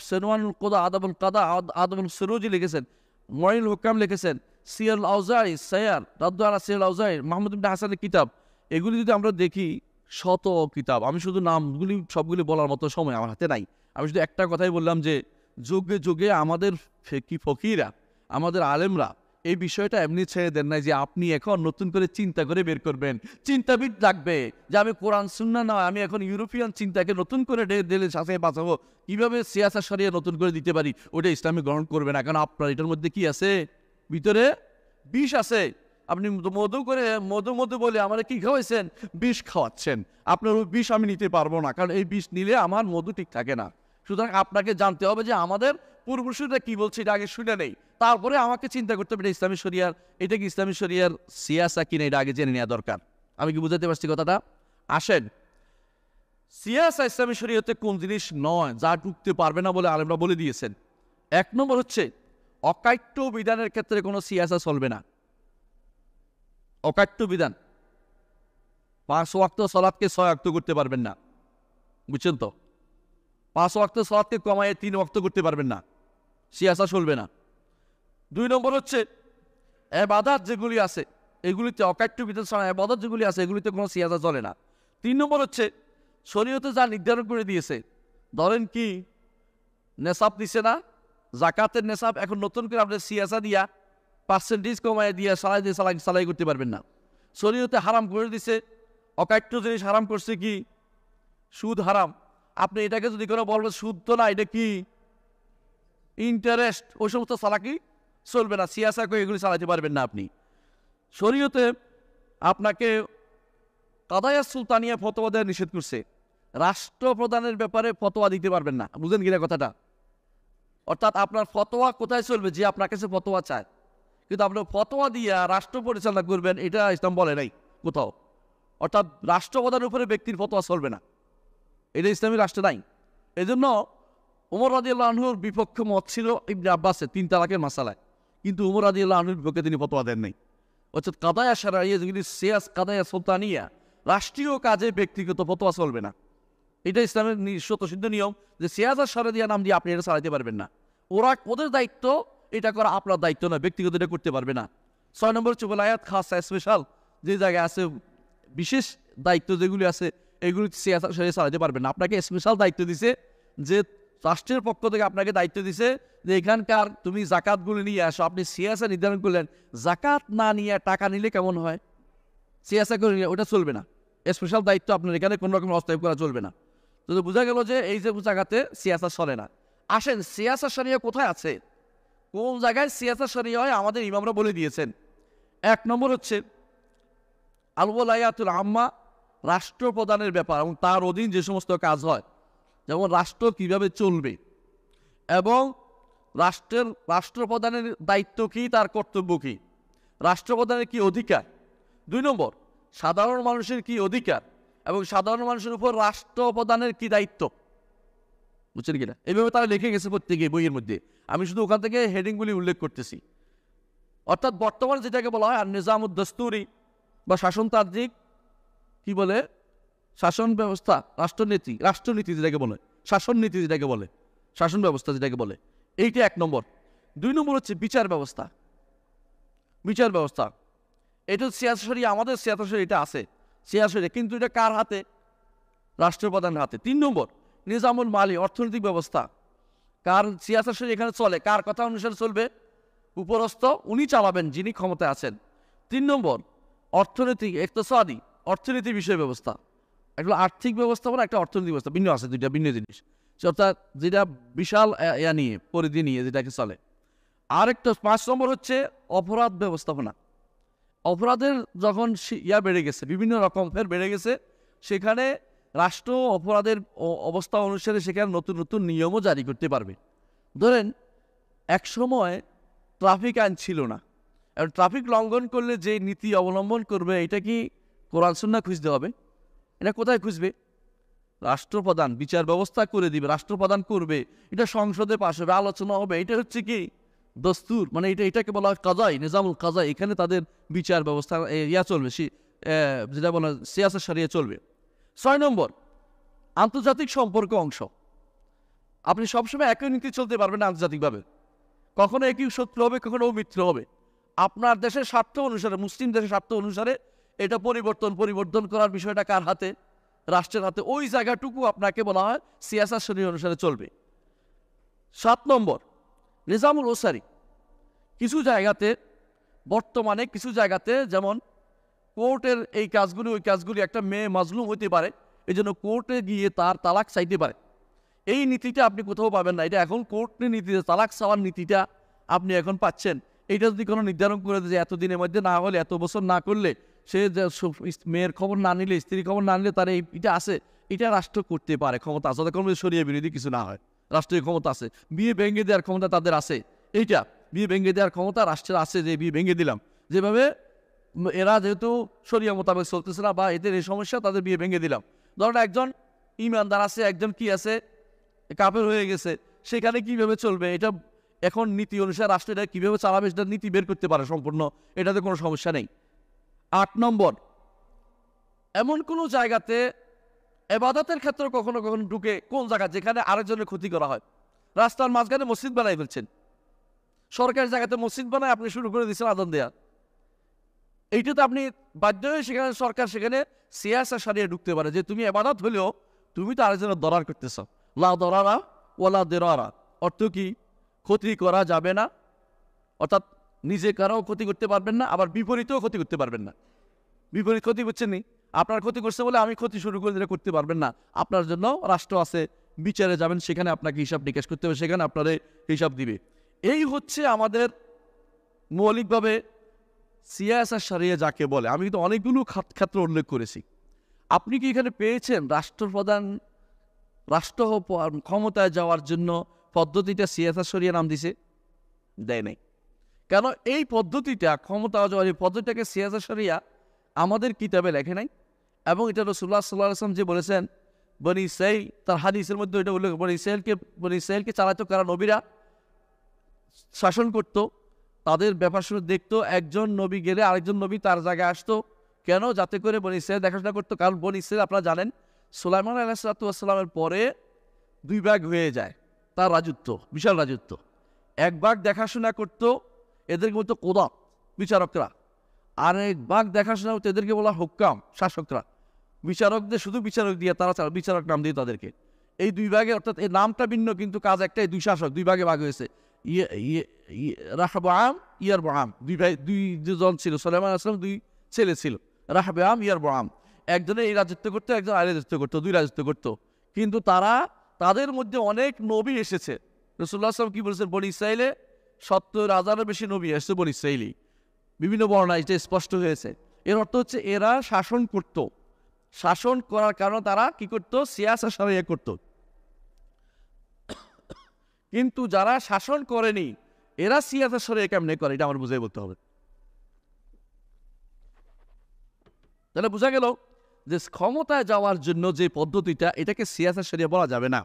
Speaker 1: সেনওয়ানুল কোদা, আদাবুল কাদা, আদাবুল সুরুজি লিখেছেন, মঈনুল হুকাম লিখেছেন, সিয়াল আউজাই সায়ার রাদ্দু আলা সিয়াল আউজাই, মাহমুদ ইবনে হাসানের কিতাব। এগুলি যদি আমরা দেখি শত কিতাব, আমি শুধু নামগুলি সবগুলি বলার মতো সময় আমার হাতে নাই। আমি শুধু একটা কথাই বললাম যে যুগে যুগে আমাদের ফকিরা, আমাদের আলেমরা এই বিষয়টা এমনি ছেড়ে দেন নাই যে আপনি এখন নতুন করে চিন্তা করে বের করবেন। চিন্তাবিদ লাগবে যে আমি কোরআন সুন্নাহ না, আমি এখন ইউরোপিয়ান চিন্তাকে নতুন করে ঢেলে সাজিয়ে বাঁচাবো, কীভাবে সিয়াসা সরিয়ে নতুন করে দিতে পারি, ওটা ইসলামে গ্রহণ করবে না। কারণ আপনার এটার মধ্যে কি আছে? ভিতরে বিষ আছে। আপনি মধু বলে আমার কি খাওয়াইছেন? বিষ খাওয়াচ্ছেন। আপনার ওই বিষ আমি নিতে পারবো না, কারণ এই বিষ নিলে আমার মধু ঠিক থাকে না। সুতরাং আপনাকে জানতে হবে যে আমাদের পূর্বপুরুষরা কি বলছে, এটা আগে শুনে নেই, তারপরে আমাকে চিন্তা করতে হবে এটা ইসলামী শরিয়ার, এটা কি ইসলামী শরিয়ার সিয়াসা কিনা, এটা আগে জেনে নেওয়া দরকার। আমি কি বুঝাতে পারছি কথাটা? আসেন, সিয়াসা ইসলামী শরিয়তে কোন জিনিস নয়, যা ঢুকতে পারবে না বলে আলেমরা বলে দিয়েছেন। 1 নম্বর হচ্ছে অকাট্য বিধানের ক্ষেত্রে কোনো সিয়াসা চলবে না। অকাট্য বিধান, 5 ওয়াক্ত সালাতকে 6 ওয়াক্ত করতে পারবেন না, বুঝছেন তো? 5 ওয়াক্ত সালাতকে কমায় 3 ওয়াক্ত করতে পারবেন না, সিয়াসা চলবে না। 2 নম্বর হচ্ছে ইবাদত যেগুলি আছে এগুলিতে অকাট্য বিধান ছাড়া ইবাদত যেগুলি আছে এগুলিতে কোনো সিয়াসা চলে না। 3 নম্বর হচ্ছে শরীয়তে যা নির্ধারণ করে দিয়েছে, ধরেন কি নেশাব দিছে না, জাকাতের নেশাব, এখন নতুন করে আপনার সিয়াসা দিয়া পার্সেন্টেজ কমায় দিয়া সালাই করতে পারবেন না। শরীয়তে হারাম করে দিছে, অকাট্য জিনিস হারাম করছে, কি সুদ হারাম, আপনি এটাকে যদি কোনো বলবেন সুদ তো না, এটা কি ইন্টারেস্ট, ওই সমস্ত চালাকি চলবে না, সিয়াসা করে এগুলি চালাতে পারবেন না আপনি। শরীয়তে আপনাকে কাদায়া সুলতানিয়া ফতোয়া দেওয়া নিষেধ করছে, রাষ্ট্রপ্রধানের ব্যাপারে ফতোয়া দিতে পারবেন না। বুঝেন কিনা কথাটা? অর্থাৎ আপনার ফতোয়া কোথায় চলবে? যে আপনার কাছে ফতোয়া চায়, কিন্তু আপনার ফতোয়া দিয়া রাষ্ট্র পরিচালনা করবেন, এটা ইসলাম বলে নাই কোথাও। অর্থাৎ রাষ্ট্রপ্রধানের উপরে ব্যক্তির ফতোয়া চলবে না, এটা ইসলামী রাষ্ট্রে নাই। এই জন্য ওমর রাদিয়াল্লাহু আনহুর বিপক্ষে মত ছিল ইবনে আব্বাসের 3 তালাকের মাসালায়, কিন্তু ওমর রাদিয়াল্লাহু আনহুর বিপক্ষে তিনি ফতোয়া দেন নাই। অর্থাৎ কাদায়া শারঈয়া যেগুলি সিয়াস কাদায়া সুলতানিয়া, রাষ্ট্রীয় কাজে ব্যক্তিগত ফতোয়া চলবে না। এটা ইসলামের স্বতঃসিদ্ধ নিয়ম যে সিয়াসা শারঈয়া নাম দিয়ে আপনি এটা চালাতে পারবেন না। ওদের দায়িত্ব, এটা করা আপনার দায়িত্ব না, ব্যক্তিগত এটা করতে পারবে না। 6 নম্বর হচ্ছে ওলায়াত খাসা, স্পেশাল যে জায়গায় আছে, বিশেষ দায়িত্ব যেগুলি আছে এগুলি সিয়াসা শরিয়া চালাতে পারবেন না। আপনাকে স্পেশাল দায়িত্ব দিছে, যে রাষ্ট্রের পক্ষ থেকে আপনাকে দায়িত্ব দিছে যে এখানকার তুমি জাকাতগুলো নিয়ে আসো। আপনি সিয়াসা নির্ধারণ করলেন, জাকাত না নিয়ে টাকা নিলে কেমন হয়, সিয়াসা করে নিয়ে, ওটা চলবে না। স্পেশাল দায়িত্ব আপনার এখানে কোনো রকম হস্তক্ষেপ করা চলবে না। তো বোঝা গেল যে এই যে জায়গাতে সিয়াসা চলে না। আসেন, সিয়াসা শরিয়া কোথায় আছে, কোন জায়গায় সিয়াসা শরিয়া হয়, আমাদের ইমামরা বলে দিয়েছেন। 1 নম্বর হচ্ছে আল ওয়ালায়াতুল আম্মা, রাষ্ট্রপ্রধানের ব্যাপার এবং তার অধীন যে সমস্ত কাজ হয়, যেমন রাষ্ট্র কিভাবে চলবে এবং রাষ্ট্রপ্রধানের দায়িত্ব কি, তার কর্তব্য কি, রাষ্ট্রপ্রধানের কি অধিকার। 2 নম্বর সাধারণ মানুষের কি অধিকার এবং সাধারণ মানুষের উপর রাষ্ট্রপ্রধানের কি দায়িত্ব। বুঝছেন কিনা? এইভাবে তারা লিখে গেছে প্রত্যেকে বইয়ের মধ্যে, আমি শুধু ওখান থেকে হেডিংগুলি উল্লেখ করতেছি। অর্থাৎ বর্তমানে যেটাকে বলা হয় আর নিজামুদ দস্তুরি বা শাসনতান্ত্রিক, কি বলে, শাসন ব্যবস্থা, রাষ্ট্রনীতি যেটাকে বলে, শাসন নীতি যেটাকে বলে, শাসন ব্যবস্থা যেটাকে বলে, এইটা 1 নম্বর। 2 নম্বর হচ্ছে বিচার ব্যবস্থা। এটা সিয়াসা শরিয়া, আমাদের সিয়াসা শরিয়া এটা আছে, সিয়াসা শরিয়া, কিন্তু এটা কার হাতে? রাষ্ট্রপ্রধানের হাতে। 3 নম্বর নিজামুল মালি, অর্থনৈতিক ব্যবস্থা, কার সিয়াসা শরিয়া এখানে চলে, কার কথা অনুসারে চলবে? উপরস্থ, উনি চালাবেন যিনি ক্ষমতায় আছেন। 3 নম্বর অর্থনৈতিক, ইকতিসাদি, অর্থনীতি বিষয় ব্যবস্থা। একটা আর্থিক ব্যবস্থাপনা, একটা অর্থনৈতিক ব্যবস্থা, ভিন্ন আছে, 2টা ভিন্ন জিনিস। অর্থাৎ যেটা বিশাল নিয়ে, পরিধি নিয়ে যেটাকে চলে। আরেকটা 5 নম্বর হচ্ছে অপরাধ ব্যবস্থাপনা। অপরাধের যখন বেড়ে গেছে, বিভিন্ন রকম বেড়ে গেছে, সেখানে রাষ্ট্র অপরাধের অবস্থা অনুসারে সেখানে নতুন নতুন নিয়মও জারি করতে পারবে। ধরেন এক সময় ট্রাফিক আইন ছিল না, এবং ট্রাফিক লঙ্ঘন করলে যে নীতি অবলম্বন করবে, এটা কি কোরআন সুন্নাহ খুঁজতে হবে? এটা কোথায় খুঁজবে? রাষ্ট্রপ্রধান বিচার ব্যবস্থা করে দিবে, রাষ্ট্রপ্রধান করবে, এটা সংসদে পাশ হবে, আলোচনা হবে, এটা হচ্ছে কি দস্তুর, মানে এটাকে বলা হয় কাজাই, নিজামুল কাজাই। এখানে তাদের বিচার ব্যবস্থা চলবে, যেটা বলে সিয়াসা শরিয়া চলবে। 6 নম্বর, আন্তর্জাতিক সম্পর্ক অংশ। আপনি সবসময় একই নীতি চলতে পারবেন না আন্তর্জাতিকভাবে, কখনো একই শত্রু হবে, কখনো মিত্র হবে। আপনার দেশের স্বার্থ অনুসারে, মুসলিম দেশের স্বার্থ অনুসারে এটা পরিবর্তন করার বিষয়টা কার হাতে? রাষ্ট্রের হাতে। ওই জায়গাটুকু আপনাকে বলা হয় সিয়াসা শরিয়া অনুসারে চলবে। 7 নম্বর, নিজামুল ওসারি। কিছু জায়গাতে, বর্তমানে কিছু জায়গাতে যেমন কোর্টের এই কাজগুলি ওই কাজগুলি, একটা মেয়ে মাজলুম হতে পারে, এই জন্য কোর্টে গিয়ে তার তালাক চাইতে পারে। এই নীতিটা আপনি কোথাও পাবেন না। এটা এখন কোর্টের নীতিতে তালাক চাওয়ার নীতিটা আপনি এখন পাচ্ছেন। এইটা যদি কোনো নির্ধারণ করে যে এতদিনের মধ্যে না হলে, এত বছর না করলে, সে মেয়ের খবর না নিলে, স্ত্রীর খবর না নিলে তার এটা আছে, এটা রাষ্ট্র করতে পারে, ক্ষমতা আছে। কোনো শরিয়া বিরোধী কিছু না হয়, রাষ্ট্রীয় ক্ষমতা আছে। বিয়ে ভেঙে দেওয়ার ক্ষমতা তাদের আছে। এইটা বিয়ে ভেঙে দেওয়ার ক্ষমতা রাষ্ট্রের আছে, যে বিয়ে ভেঙে দিলাম। যেভাবে এরা যেহেতু শরিয়া মোতাবেক চলতেছে না বা এদের এই সমস্যা, তাদের বিয়ে ভেঙে দিলাম। ধরেন একজন ইমানদার আছে, একজন কি আছে, কাফের হয়ে গেছে, সেখানে কিভাবে চলবে? এটা এখন নীতি অনুসারে রাষ্ট্র এটা কীভাবে চালাবে, সেটা নীতি বের করতে পারে সম্পূর্ণ, এটাতে কোনো সমস্যা নেই। 8 নম্বর, এমন কোনো জায়গাতে এবাদতের ক্ষেত্রে কখনো কখনো ঢুকে, কোন জায়গা যেখানে আরেকজনের ক্ষতি করা হয়। রাস্তার মাঝখানে মসজিদ বানাই ফেলছেন, সরকারি জায়গাতে মসজিদ বানায় আপনি শুরু করে দিচ্ছেন আজান দেয়া। এইটাতে আপনি বাধ্য হয়ে সেখানে সরকার সেখানে সিয়াসা সারিয়ে ঢুকতে পারে, যে তুমি এবাদত হলেও তুমি তো আরেকজনের দরার করতেছ। লা দরারা ওয়ালা দেরারা, অর্থ কি? ক্ষতি করা যাবে না, অর্থাৎ নিজে কারও ক্ষতি করতে পারবেন না, আবার বিপরীতেও ক্ষতি করতে পারবেন না। বিপরীত ক্ষতি করছেন নি, আপনার ক্ষতি করছে বলে আমি ক্ষতি শুরু করে দিলে করতে পারবেন না। আপনার জন্য রাষ্ট্র আছে, বিচারে যাবেন, সেখানে আপনাকে হিসাব নিকাশ করতে হবে, সেখানে আপনাদের হিসাব দিবে। এই হচ্ছে আমাদের মৌলিকভাবে সিয়াসা শরিয়া যাকে বলে। আমি কিন্তু অনেকগুলো ক্ষেত্র উল্লেখ করেছি। আপনি কি এখানে পেয়েছেন রাষ্ট্রপ্রধান রাষ্ট্র ক্ষমতায় যাওয়ার জন্য পদ্ধতিটা সিয়াসা শরিয়া নাম দিছে? দেয় নাই। কেন? এই পদ্ধতিটা, ক্ষমতা যাওয়ার এই পদ্ধতিটাকে সিয়াসা শরিয়া আমাদের কিতাবে লেখে নাই। এবং এটা রাসূলুল্লাহ সাল্লাল্লাহু আলাইহি ওয়াসাল্লাম যে বলেছেন, বনি ইসরাঈল, তার হাদিসের মধ্যে এটা উল্লেখ, বনি ইসরাঈলকে চালাতো কারা? নবীরা শাসন করত, তাদের ব্যাপার শুনে দেখতো। একজন নবী গেলে আরেকজন নবী তার জায়গায় আসতো। কেন? যাতে করে বনি ইসরাঈল দেখাশোনা করতো। কারণ বনি ইসরাঈল আপনারা জানেন সুলাইমান আলাইহিস সালামের পরে 2 ভাগ হয়ে যায় তার রাজত্ব, বিশাল রাজত্ব। এক ভাগ দেখাশোনা করতো, এদেরকে বলতো কোদাত, বিচারকরা। আর এক ভাগ দেখাশোনা করতো, এদেরকে বলা হুক্কাম, শাসকরা। বিচারকদের শুধু বিচারক দিয়ে তারা বিচারক নাম দিয়ে তাদেরকে। এই 2 ভাগে, অর্থাৎ এই নামটা ভিন্ন কিন্তু কাজ একটাই, 2 শাসক, 2 ভাগে ভাগ হয়েছে। রাহবাম, ইয়ারবাম, 2 ভাই, 2 জন ছিল। সুলাইমান আলাইহিস সালাম 2 ছেলে ছিল, রাহবাম, ইয়ারবাম। একজনে এই রাজত্ব করতো, একজন আরেক রাজত্ব করতো, 2 রাজত্ব করতো। কিন্তু তাদের মধ্যে অনেক নবী এসেছে। রাসূলুল্লাহ সাল্লাল্লাহু আলাইহি ওয়াসাল্লাম কি বলেছেন? বনি ইসরাঈলে 70,000-এর বেশি নবী এসেছে বনি ইসরাঈলী। বিভিন্ন বর্ণায় এটা স্পষ্ট হয়েছে। এর অর্থ হচ্ছে এরা শাসন করত। শাসন করার কারণে তারা কি করত? সিয়াসা শরিয়া করত। কিন্তু যারা শাসন করেনি, এরা সিয়াসা শরিয়া কেমনে করে, এটা আমার বুঝাই বলতে হবে। তাহলে বোঝা গেল যে ক্ষমতায় যাওয়ার জন্য যে পদ্ধতিটা, এটাকে সিয়াসা শরিয়া বলা যাবে না।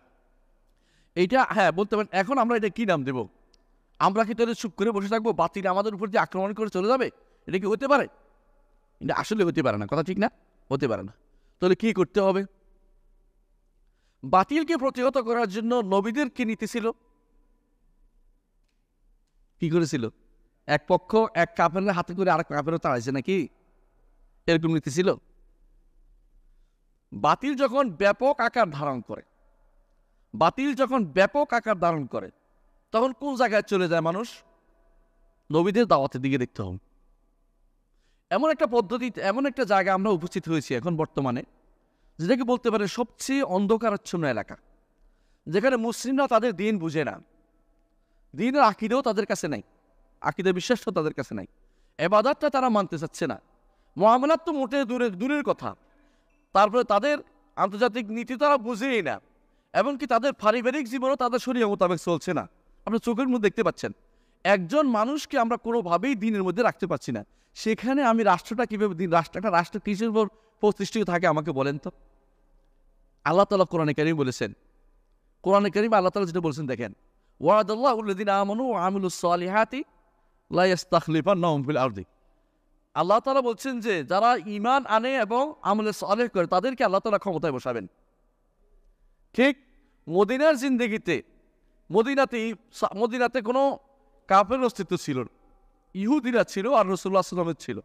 Speaker 1: এইটা হ্যাঁ বলতে পারেন। এখন আমরা এটা কি নাম দেব? আমরা কি তাহলে চুপ করে বসে থাকবো? বাতিল আমাদের উপর দিয়ে আক্রমণ করে চলে যাবে? এটা কি হতে পারে? এটা আসলে হতে পারে না, কথা ঠিক না? হতে পারে না। তাহলে কি করতে হবে? বাতিলকে প্রতিহত করার জন্য নবীদের কি নীতি ছিল? কি করেছিল? এক পক্ষ এক কাফেরের হাতে করে আরেক কাফেরও তাড়াইছে নাকি? এরকম নীতি ছিল? বাতিল যখন ব্যাপক আকার ধারণ করে, তখন কোন জায়গায় চলে যায় মানুষ? নবীদের দাওয়াতের দিকে দেখতে হবে। এমন একটা পদ্ধতি, এমন একটা জায়গায় আমরা উপস্থিত হয়েছি এখন বর্তমানে, যেটাকে বলতে পারে সবচেয়ে অন্ধকারাচ্ছন্ন এলাকা, যেখানে মুসলিমরা তাদের দিন বুঝে না, দিনের আকীদাও তাদের কাছে নাই, আকীদা বিশ্বাসও তাদের কাছে নাই, ইবাদতটা তারা মানতে চাচ্ছে না, মুআমালাত তো মোটে দূরের কথা। তারপরে তাদের আন্তর্জাতিক নীতি তারা বুঝেই না, এমনকি তাদের পারিবারিক জীবনও তাদের শরীয়ত মোতাবেক চলছে না। আপনি চোখের মধ্যে দেখতে পাচ্ছেন, একজন মানুষকে আমরা কোনোভাবেই দিনের মধ্যে রাখতে পারছি না। সেখানে আমি রাষ্ট্রটা কীভাবে, একটা রাষ্ট্র কিসের উপর প্রতিষ্ঠিত থাকে আমাকে বলেন তো? আল্লাহ তাআলা কোরআনে কারীমে বলেছেন, কোরআনে কারীমে আল্লাহ তাআলা যেটা বলেছেন দেখেন, ওয়াদাল্লাহুল্লাযীনা আমানু ওয়া আমিলুস সালিহাতি লা ইস্তাখলিফান্নাহুম ফিল আরদি। আল্লাহ তাআলা বলছেন যে যারা ঈমান আনে এবং আমলে সালেহ করে তাদেরকে আল্লাহ তাআলা ক্ষমতায় বসাবেন। ঠিক মদিনার জিন্দেগিতে মদিনাতে কোনো কাফের অস্তিত্ব ছিল না। ইহুদিরা ছিল আর রাসূলুল্লাহ সাল্লাল্লাহু আলাইহি ওয়াসাল্লামের ছিল।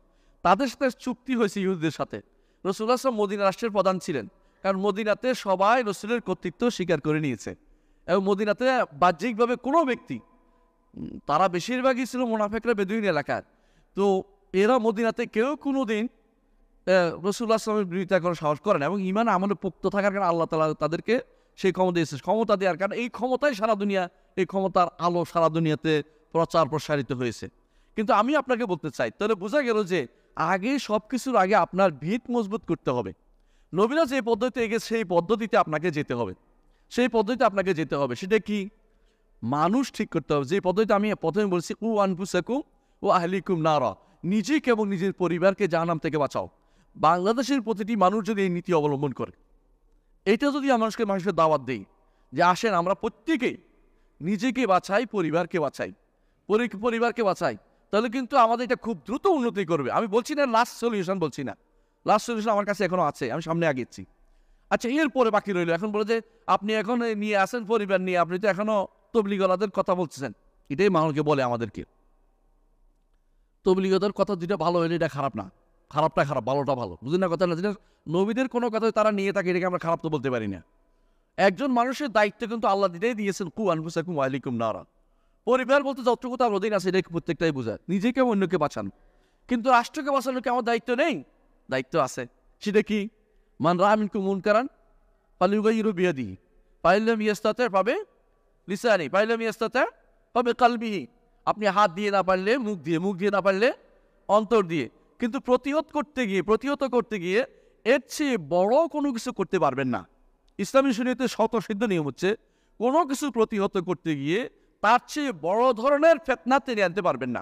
Speaker 1: তাদের সাথে চুক্তি হয়েছে ইহুদিদের সাথে। রাসূলুল্লাহ সাল্লাল্লাহু আলাইহি ওয়াসাল্লাম মদিনা রাষ্ট্রের প্রধান ছিলেন, কারণ মদিনাতে সবাই রাসূলের কর্তৃত্ব স্বীকার করে নিয়েছে এবং মদিনাতে বাহ্যিকভাবে কোনো ব্যক্তি, তারা বেশিরভাগই ছিল মুনাফিকরা বেদুইন এলাকার, তো এরা মদিনাতে কেউ কোনো দিন রাসূলুল্লাহ সাল্লাল্লাহু আলাইহি ওয়াসাল্লামের বিরোধিতা করার সাহস করে না এবং ঈমান আমলে পোক্ত থাকার কারণে আল্লাহ তাআলা তাদেরকে সেই ক্ষমতা দিয়েছে। ক্ষমতা দেওয়ার কারণে এই ক্ষমতায় সারা দুনিয়া, এই ক্ষমতার আলো সারা দুনিয়াতে প্রচার প্রসারিত হয়েছে। কিন্তু আমি আপনাকে বলতে চাই, তাহলে বোঝা গেল যে আগে সব কিছুর আগে আপনার ভিত মজবুত করতে হবে। নবীরা যে পদ্ধতিতে এগিয়ে সেই পদ্ধতিতে আপনাকে যেতে হবে, সেটা কি? মানুষ ঠিক করতে হবে। যে পদ্ধতিতে আমি প্রথমে বলছি, উ আনফুসাকুম ও আহলিকুম নারা, নিজেকে এবং নিজের পরিবারকে জাহান্নাম থেকে বাঁচাও। বাংলাদেশের প্রতিটি মানুষ যদি এই নীতি অবলম্বন করে, এটা যদি মানুষকে দাওয়াত দেই যে আসেন আমরা প্রত্যেকেই নিজেকে বাঁচাই, পরিবারকে বাঁচাই, তাহলে কিন্তু আমাদের এটা খুব দ্রুত উন্নতি করবে। আমি বলছি না লাস্ট সলিউশন, আমার কাছে এখনো আছে, আমি সামনে আগেছি। আচ্ছা, এরপরে বাকি রইল। এখন বলে যে আপনি এখন নিয়ে আসেন পরিবার নিয়ে, আপনি তো এখনো তবলিগলাদের কথা বলতেছেন। এটাই মানুষকে বলে আমাদেরকে, তবলিগদের কথা যেটা ভালো হইলে এটা খারাপ না, খারাপটা খারাপ, ভালোটা ভালো, বুঝলেন না কথা না? যেটা নবীদের কোনো কথা তারা নিয়ে থাকে, এটাকে আমরা খারাপ তো বলতে পারি না। একজন মানুষের দায়িত্ব কিন্তু আল্লাহ দিতেই দিয়েছেন, কু আনফুসাকুম ওয়া আহলিকুম নারা। পরিবার বলতে যতটুকু তার অধীন আছে এটা প্রত্যেকটাই বোঝায়, নিজেকে অন্যকে বাঁচান। কিন্তু রাষ্ট্রকে বাঁচানোর কি আমার দায়িত্ব নেই? দায়িত্ব আছে। সেটা কি? মান রাআ মিনকুম মুনকারান ফালিয়ুগাইয়িরু বিয়াদিহি ফাইন লাম ইয়াস্তাতি' পাবে লিসানি ফাইন লাম ইয়াস্তাতি' পাবে কলবিহি। আপনি হাত দিয়ে না পারলে মুখ দিয়ে না পারলে অন্তর দিয়ে। কিন্তু প্রতিহত করতে গিয়ে এর চেয়ে বড় কোনো কিছু করতে পারবেন না। ইসলামী শরীয়তে স্বতঃসিদ্ধ নিয়ম হচ্ছে, কোনো কিছু প্রতিহত করতে গিয়ে তার চেয়ে বড় ধরনের ফিতনা টেনে আনতে পারবেন না।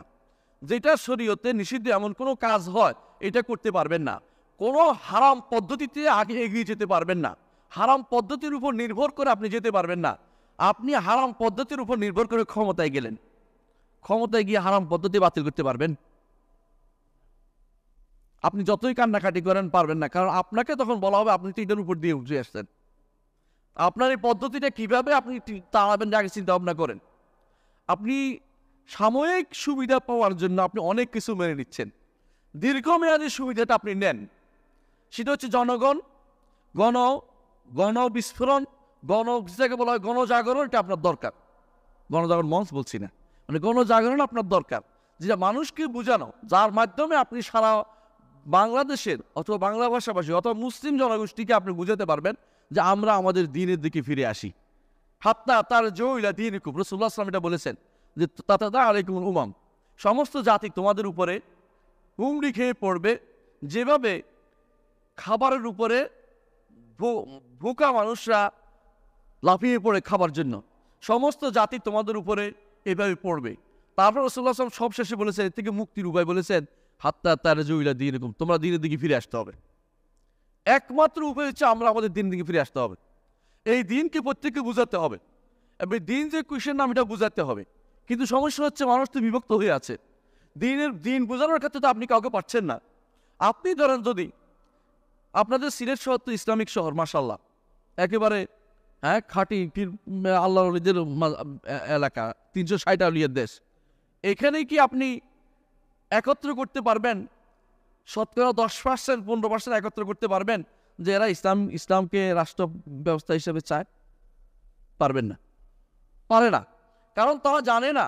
Speaker 1: যেটা শরীয়তে নিষিদ্ধ এমন কোনো কাজ হয়, এটা করতে পারবেন না। কোনো হারাম পদ্ধতিতে আগে এগিয়ে যেতে পারবেন না। হারাম পদ্ধতির উপর নির্ভর করে আপনি যেতে পারবেন না। আপনি হারাম পদ্ধতির উপর নির্ভর করে ক্ষমতায় গেলেন, ক্ষমতায় গিয়ে হারাম পদ্ধতি বাতিল করতে পারবেন? আপনি যতই কান্নাকাটি করেন পারবেন না, কারণ আপনাকে তখন বলা হবে আপনি তো এটার উপর দিয়ে উঠে আসছেন। আপনার এই পদ্ধতিটা কিভাবে আপনি তাড়াবেন আগে চিন্তা ভাবনা করেন। আপনি সাময়িক সুবিধা পাওয়ার জন্য আপনি অনেক কিছু মেনে নিচ্ছেন। দীর্ঘমেয়াদী সুবিধাটা আপনি নেন, সেটা হচ্ছে জনগণ, গণবিস্ফোরণ, যেটাকে বলা হয় গণজাগরণ। এটা আপনার দরকার। গণজাগরণ মঞ্চ বলছি না, মানে গণজাগরণ আপনার দরকার, যেটা মানুষকে বোঝানো, যার মাধ্যমে আপনি সারা বাংলাদেশের অথবা বাংলা ভাষাভাষী অথবা মুসলিম জনগোষ্ঠীকে আপনি বুঝাতে পারবেন যে আমরা আমাদের দ্বীনের দিকে ফিরে আসি। হাত্তা তার জইলা দীনিকুম, রাসূলুল্লাহ সাল্লাল্লাহু আলাইহি ওয়াসাল্লাম এটা বলেছেন যে তাতাদা আলাইকুমুল উমাম, সমস্ত জাতি তোমাদের উপরে হুমড়ি খেয়ে পড়বে, যেভাবে খাবারের উপরে ভোকা মানুষরা লাফিয়ে পড়ে খাবার জন্য, সমস্ত জাতি তোমাদের উপরে এভাবে পড়বে। তারপর রাসূলুল্লাহ সাল্লাল্লাহু আলাইহি ওয়াসাল্লাম সব শেষে বলেছেন, এর থেকে মুক্তির উপায় বলেছেন, হাত্তা তার জইলা দীনিকুম, তোমরা দ্বীনের দিকে ফিরে আসতে হবে। একমাত্র উপায় হচ্ছে আমরা আমাদের দ্বীনের দিকে ফিরে আসতে হবে। এই দিনকে প্রত্যেককে বুঝাতে হবে, এবং দিন যে কুইশন নাম এটা বুঝাতে হবে। কিন্তু সমস্যা হচ্ছে মানুষ তো বিভক্ত হয়ে আছে। দিন বোঝানোর ক্ষেত্রে তো আপনি কাউকে পাচ্ছেন না। আপনি ধরেন, যদি আপনাদের সিলেট শহর তো ইসলামিক শহর, মাশাআল্লাহ, একেবারে খাঁটি আল্লাহ ওলিদের এলাকা, 360 আউলিয়ার দেশ। এখানেই কি আপনি একত্র করতে পারবেন শতকরা 10%, 15% একত্র করতে পারবেন যে এরা ইসলামকে রাষ্ট্র ব্যবস্থা হিসেবে চায়? পারবেন না, পারে না, কারণ তারা জানে না।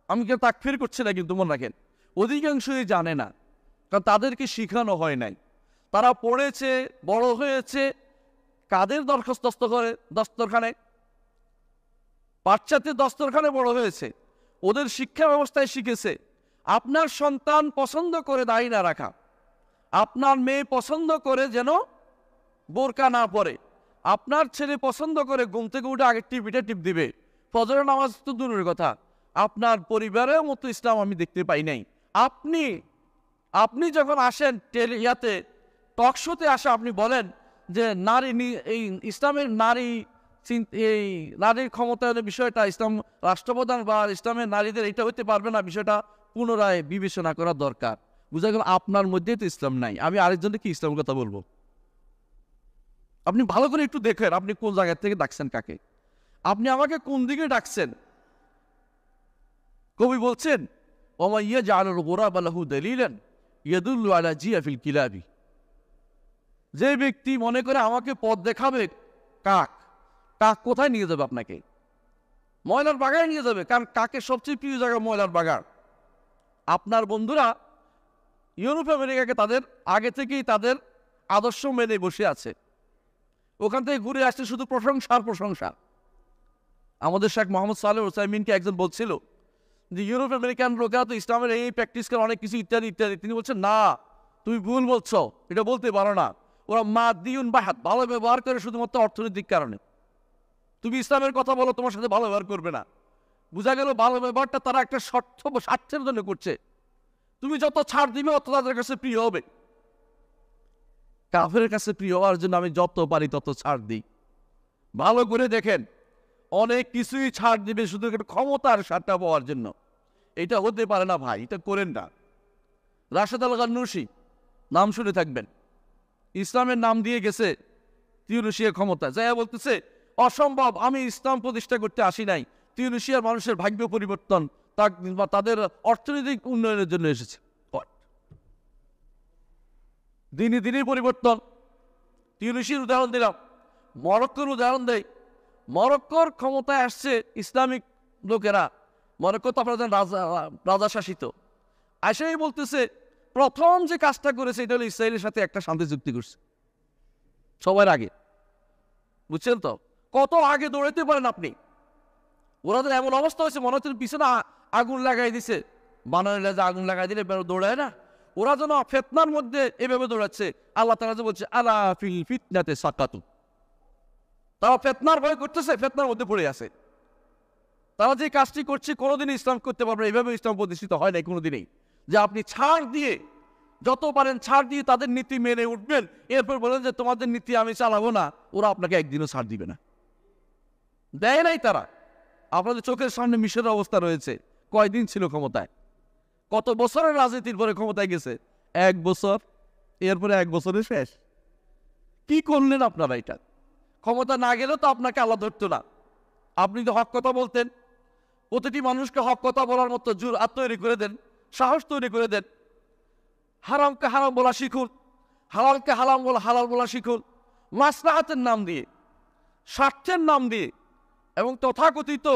Speaker 1: আমি কেউ তাকফির করছি না, কিন্তু মনে রাখেন অধিকাংশই জানে না, কারণ তাদেরকে শিখানো হয় নাই। তারা পড়েছে, বড় হয়েছে কাদের দস্তরখানে? পাশ্চাত্যের দস্তরখানে বড় হয়েছে, ওদের শিক্ষা ব্যবস্থায় শিখেছে আপনার সন্তান পছন্দ করে দাড়ি না রাখা, আপনার মেয়ে পছন্দ করে যেন বোরকা না পরে, আপনার ছেলে পছন্দ করে ঘুম থেকে উঠে আগে টিপ দিবে, ফজরের নামাজ তো দূরের কথা, আপনার পরিবারের মতো ইসলাম আমি দেখতে পাই নাই। আপনি যখন আসেন ইয়াতে টক শোতে আসে, আপনি বলেন যে এই ইসলামের নারীর ক্ষমতায়নের বিষয়টা, ইসলাম রাষ্ট্রপ্রধান বা ইসলামের নারীদের এটা হইতে পারবে না, বিষয়টা পুনরায় বিবেচনা করা দরকার। বুঝা গেল আপনার মধ্যে তো ইসলাম নাই, আমি আরেকজনকে কি ইসলামের কথা বলবো? আপনি ভালো করে একটু দেখেন আপনি কোন জায়গা থেকে ডাকছেন কাকে, আপনি আমাকে কোন দিকে ডাকছেন। কবি বলছেন ওমা ইয়াজআলুল গুরাবা লাহু দালিলান ইয়াদুল্লু আলা জিয়াফিল কিলাবি, যে ব্যক্তি মনে করে আমাকে পথ দেখাবে কাক, কাক কোথায় নিয়ে যাবে আপনাকে? ময়লার বাগানে নিয়ে যাবে, কারণ কাকের সবচেয়ে প্রিয় জায়গা ময়লার বাগান। আপনার বন্ধুরা ইউরোপ আমেরিকাকে তাদের আগে থেকেই তাদের আদর্শ মেনে বসে আছে, ওখান থেকে ঘুরে আসছে শুধু প্রশংসার প্রশংসা। আমাদের শেখ মোহাম্মদ সালেহ উসাইমিনকে একজন বলছিল যে ইউরোপ আমেরিকান লোকেরা তো ইসলামের এই প্র্যাকটিস করে অনেক কিছু ইত্যাদি ইত্যাদি। তিনি বলছেন না, তুমি ভুল বলছো, এটা বলতে পারো না। ওরা মাদিউন বাহাত, ভালো ব্যবহার করে শুধুমাত্র অর্থনৈতিক কারণে। তুমি ইসলামের কথা বলো, তোমার সাথে ভালো ব্যবহার করবে না। বোঝা গেল ভালো ব্যবহারটা তারা একটা স্বার্থের জন্য করছে। তুমি যত ছাড় দিবে অত তাদের কাছে প্রিয় হবে। কাফের কাছে প্রিয় হওয়ার জন্য আমি যত পারি তত ছাড় দিই। ভালো করে দেখেন, অনেক কিছুই ছাড় দিবে শুধু ক্ষমতার স্বার্থটা পাওয়ার জন্য। এটা হতে পারে না ভাই, এটা করেন না। রাশেদ আল গান্নুসি নাম শুনে থাকবেন, ইসলামের নাম দিয়ে গেছে তিউনিসিয়ার ক্ষমতা, যাই বলতেছে অসম্ভব, আমি ইসলাম প্রতিষ্ঠা করতে আসি নাই, তিউনিসিয়ার মানুষের ভাগ্য পরিবর্তন তাদের অর্থনৈতিক উন্নয়নের জন্য এসেছে। দিনে দিনই পরিবর্তন। তিউনিসিয়ার উদাহরণ দিলাম, মরক্কোর উদাহরণ দেয়। মরক্কোর ক্ষমতায় আসছে ইসলামিক লোকেরা, মরক্কো তো আপনারা রাজা শাসিত। আইসাই বলতেছে প্রথম যে কাজটা করেছে এটা হলো ইসরায়েলের সাথে একটা শান্তি চুক্তি করছে সবার আগে। বুঝছেন তো কত আগে দৌড়াইতে পারেন আপনি। ওনাদের এমন অবস্থা হয়েছে মনে হচ্ছে পিছনে আগুন লাগাই দিছে, বানালে যে আগুন লাগাই দিলে দৌড়ায় না, ওরা যেন ফেতনার মধ্যে এভাবে দৌড়াচ্ছে। আল্লাহ তাআলা যে বলছে আলা ফিল ফিতনাতে সাকাতু, তারা ফেতনার ভয় করতেছে, ফেতনার মধ্যে পড়ে আছে। তারা যে কাজটি করছে কোনোদিনই ইসলাম করতে পারবে, এইভাবে ইসলাম প্রতিষ্ঠিত হয় নাই কোনোদিনই। যে আপনি ছাড় দিয়ে যত পারেন ছাড় দিয়ে তাদের নীতি মেনে উঠবেন, এরপর বলেন যে তোমাদের নীতি আমি চালাবো না, ওরা আপনাকে একদিনও ছাড় দিবে না। দেয় নাই তারা। আপনাদের চোখের সামনে মিশরের অবস্থা রয়েছে, কয়দিন ছিল ক্ষমতায়, কত বছরের রাজনীতির পরে ক্ষমতায় গেছে, 1 বছর, এরপরে 1 বছরে শেষ। কি করলেন আপনারা? এটা ক্ষমতা না গেলেও তো আপনাকে আল্লাহ ধরতো না। আপনি তো হক কথা বলতেন, প্রতিটি মানুষকে হক কথা বলার মতো জুরআত তৈরি করে দেন, সাহস তৈরি করে দেন। হারামকে হারাম বলা শিখুন, হালালকে হালাল বলা শিখুন, মাসলাহাতের নাম দিয়ে, স্বার্থের নাম দিয়ে এবং তথাকথিত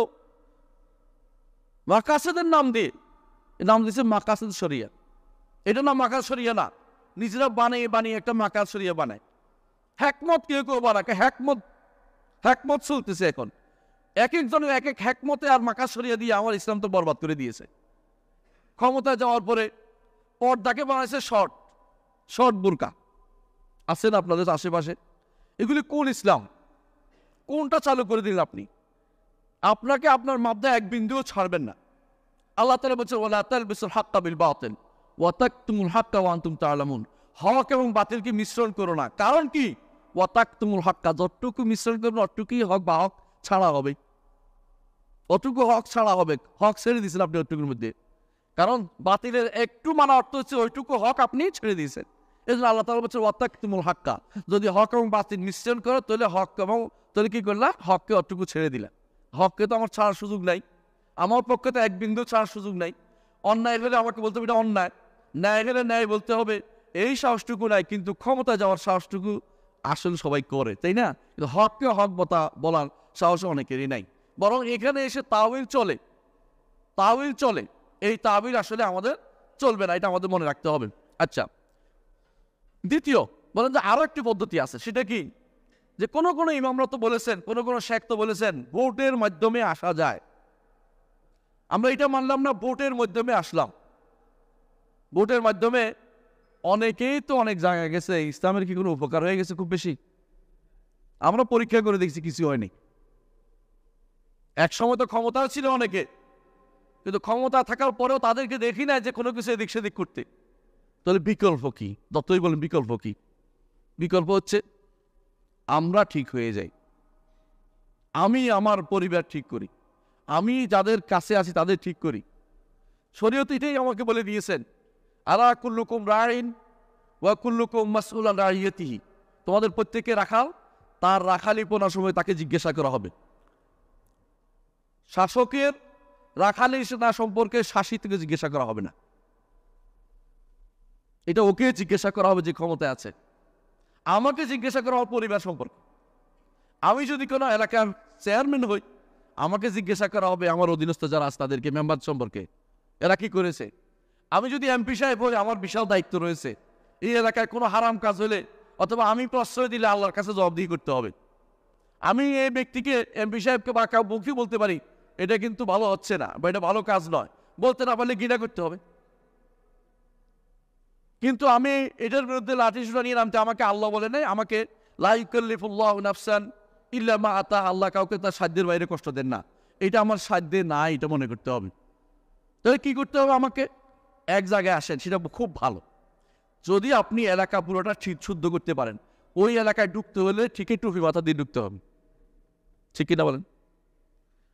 Speaker 1: মাকাসেদের নাম দিয়ে। নাম দিয়েছে মাকাসেদ শরিয়া। এটা না মাকাস শরিয়া না, নিজেরা বানিয়ে একটা মাকাস শরিয়া বানায়। হ্যাকমত কেউ কেউ বানাকে, হ্যাকমত চলতেছে এখন। এক একজনের এক এক হ্যাকমতে আর মাকাস শরিয়া দিয়ে আমার ইসলাম তো বরবাদ করে দিয়েছে। ক্ষমতায় যাওয়ার পরে পর্দাকে বানাইছে শর্ট বুরকা। আছেন আপনাদের আশেপাশে, এগুলি কোন ইসলাম? কোনটা চালু করে দিলেন আপনি? আপনাকে আপনার মাবদা এক বিন্দুও ছাড়বেন না। আল্লাহ তাআলা বলছেন ওয়ালা তালবিসুল হাক্কা বিল বাতিল ওয়া তাকতুমুল হাক্কা ওয়া আনতুম তা'লামুন। হক এবং বাতিলকে মিশ্রণ করো না। কারণ কি? ওয়া তাকতুমুল হাক্কা, যতটুকু মিশ্রণ করবেন অতটুকুই হক বা হক ছাড়া হবে, অতটুকু হক ছাড়া হবে। হক ছেড়ে দিয়েছেন আপনি ওইটুকুর মধ্যে, কারণ বাতিলের একটু মানা অর্থ হচ্ছে ওইটুকু হক আপনি ছেড়ে দিয়েছেন। এই জন্য আল্লাহ তাআলা বলছে ওয়া তাকতুমুল হাক্কা, যদি হক এবং বাতিল মিশ্রণ করো তাহলে হক এবং তাহলে কি করলা? হককে অতটুকু ছেড়ে দিলা। হককে তো আমার ছাড়ার সুযোগ নাই, আমার পক্ষে তো এক বিন্দু ছাড়ার সুযোগ নাই। অন্যায় হলে আমাকে বলতে হবে এটা অন্যায়, ন্যায় হলে ন্যায় বলতে হবে, এই সাহসটুকু নাই। কিন্তু ক্ষমতা যাওয়ার সাহসটুকু আসলে সবাই করে, তাই না? কিন্তু হককে হক বলার সাহস অনেকেরই নাই। বরং এখানে এসে তাওয়িল চলে। এই তাওয়িল আসলে আমাদের চলবে না, এটা আমাদের মনে রাখতে হবে। আচ্ছা, দ্বিতীয় বলেন যে আরো একটি পদ্ধতি আছে, সেটা কি? যে কোনো ইমামরা তো বলেছেন, কোনো শেখ তো বলেছেন ভোটের মাধ্যমে আসা যায়। আমরা এটা মানলাম না, ভোটের মাধ্যমে আসলাম। ভোটের মাধ্যমে অনেকেই তো অনেক জায়গায় গেছে, ইসলামের কি কোনো উপকার হয়ে গেছে খুব বেশি? আমরা পরীক্ষা করে দেখছি কিছু হয়নি। এক সময় তো ক্ষমতাও ছিল অনেকে, কিন্তু ক্ষমতা থাকার পরেও তাদেরকে দেখি না যে কোনো কিছু এদিক সেদিক করতে। তাহলে বিকল্প কি? যতই বলেন বিকল্প কি? বিকল্প হচ্ছে আমরা ঠিক হয়ে যাই, আমি আমার পরিবার ঠিক করি, আমি যাদের কাছে আছি তাদের ঠিক করি। শরীয়ত এটাই আমাকে বলে দিয়েছেন, আলা কুল্লুকুম রাইন ওয়া কুল্লুকুম মাসউলান রাইয়াতিহি, তোমাদের প্রত্যেকে রাখাল, তার রাখালিপনার সময় তাকে জিজ্ঞাসা করা হবে। শাসকের রাখালি না সম্পর্কে শাসী থেকে জিজ্ঞাসা করা হবে না, এটা ওকে জিজ্ঞাসা করা হবে যে ক্ষমতায় আছে। আমাকে জিজ্ঞাসা করা হবে পরিবার সম্পর্কে। আমি যদি কোনো এলাকার চেয়ারম্যান হই, আমাকে জিজ্ঞাসা করা হবে আমার অধীনস্থ যারা আছে তাদেরকে, মেম্বার সম্পর্কে, এরা কি করেছে। আমি যদি এমপি সাহেব হই, আমার বিশাল দায়িত্ব রয়েছে। এই এলাকায় কোনো হারাম কাজ হলে অথবা আমি প্রশ্রয় দিলে আল্লাহর কাছে জবাবদিহি করতে হবে। আমি এই ব্যক্তিকে, এমপি সাহেবকে বা কাউ মুখে বলতে পারি এটা কিন্তু ভালো হচ্ছে না বা এটা ভালো কাজ নয়, বলতে না পারলে ঘৃণা করতে হবে। কিন্তু আমি এটার বিরুদ্ধে লাঠি সোটা নিয়ে নামতে আমাকে আল্লাহ বলে নাই, আমাকে লা ইউকাল্লিফুল্লাহু নাফসান ইল্লা মা আতা, আল্লাহ কাউকে তার সাধ্যের বাইরে কষ্ট দেন না, এটা আমার সাধ্যে নাই, এটা মনে করতে হবে। তাহলে কি করতে হবে, আমাকে এক জায়গায় আসেন, সেটা খুব ভালো। যদি আপনি এলাকা পুরোটা ঠিক শুদ্ধ করতে পারেন, ওই এলাকায় ঢুকতে হলে ঠিকই টুপি মাথা দিয়ে ঢুকতে হবে, ঠিক কিনা বলেন?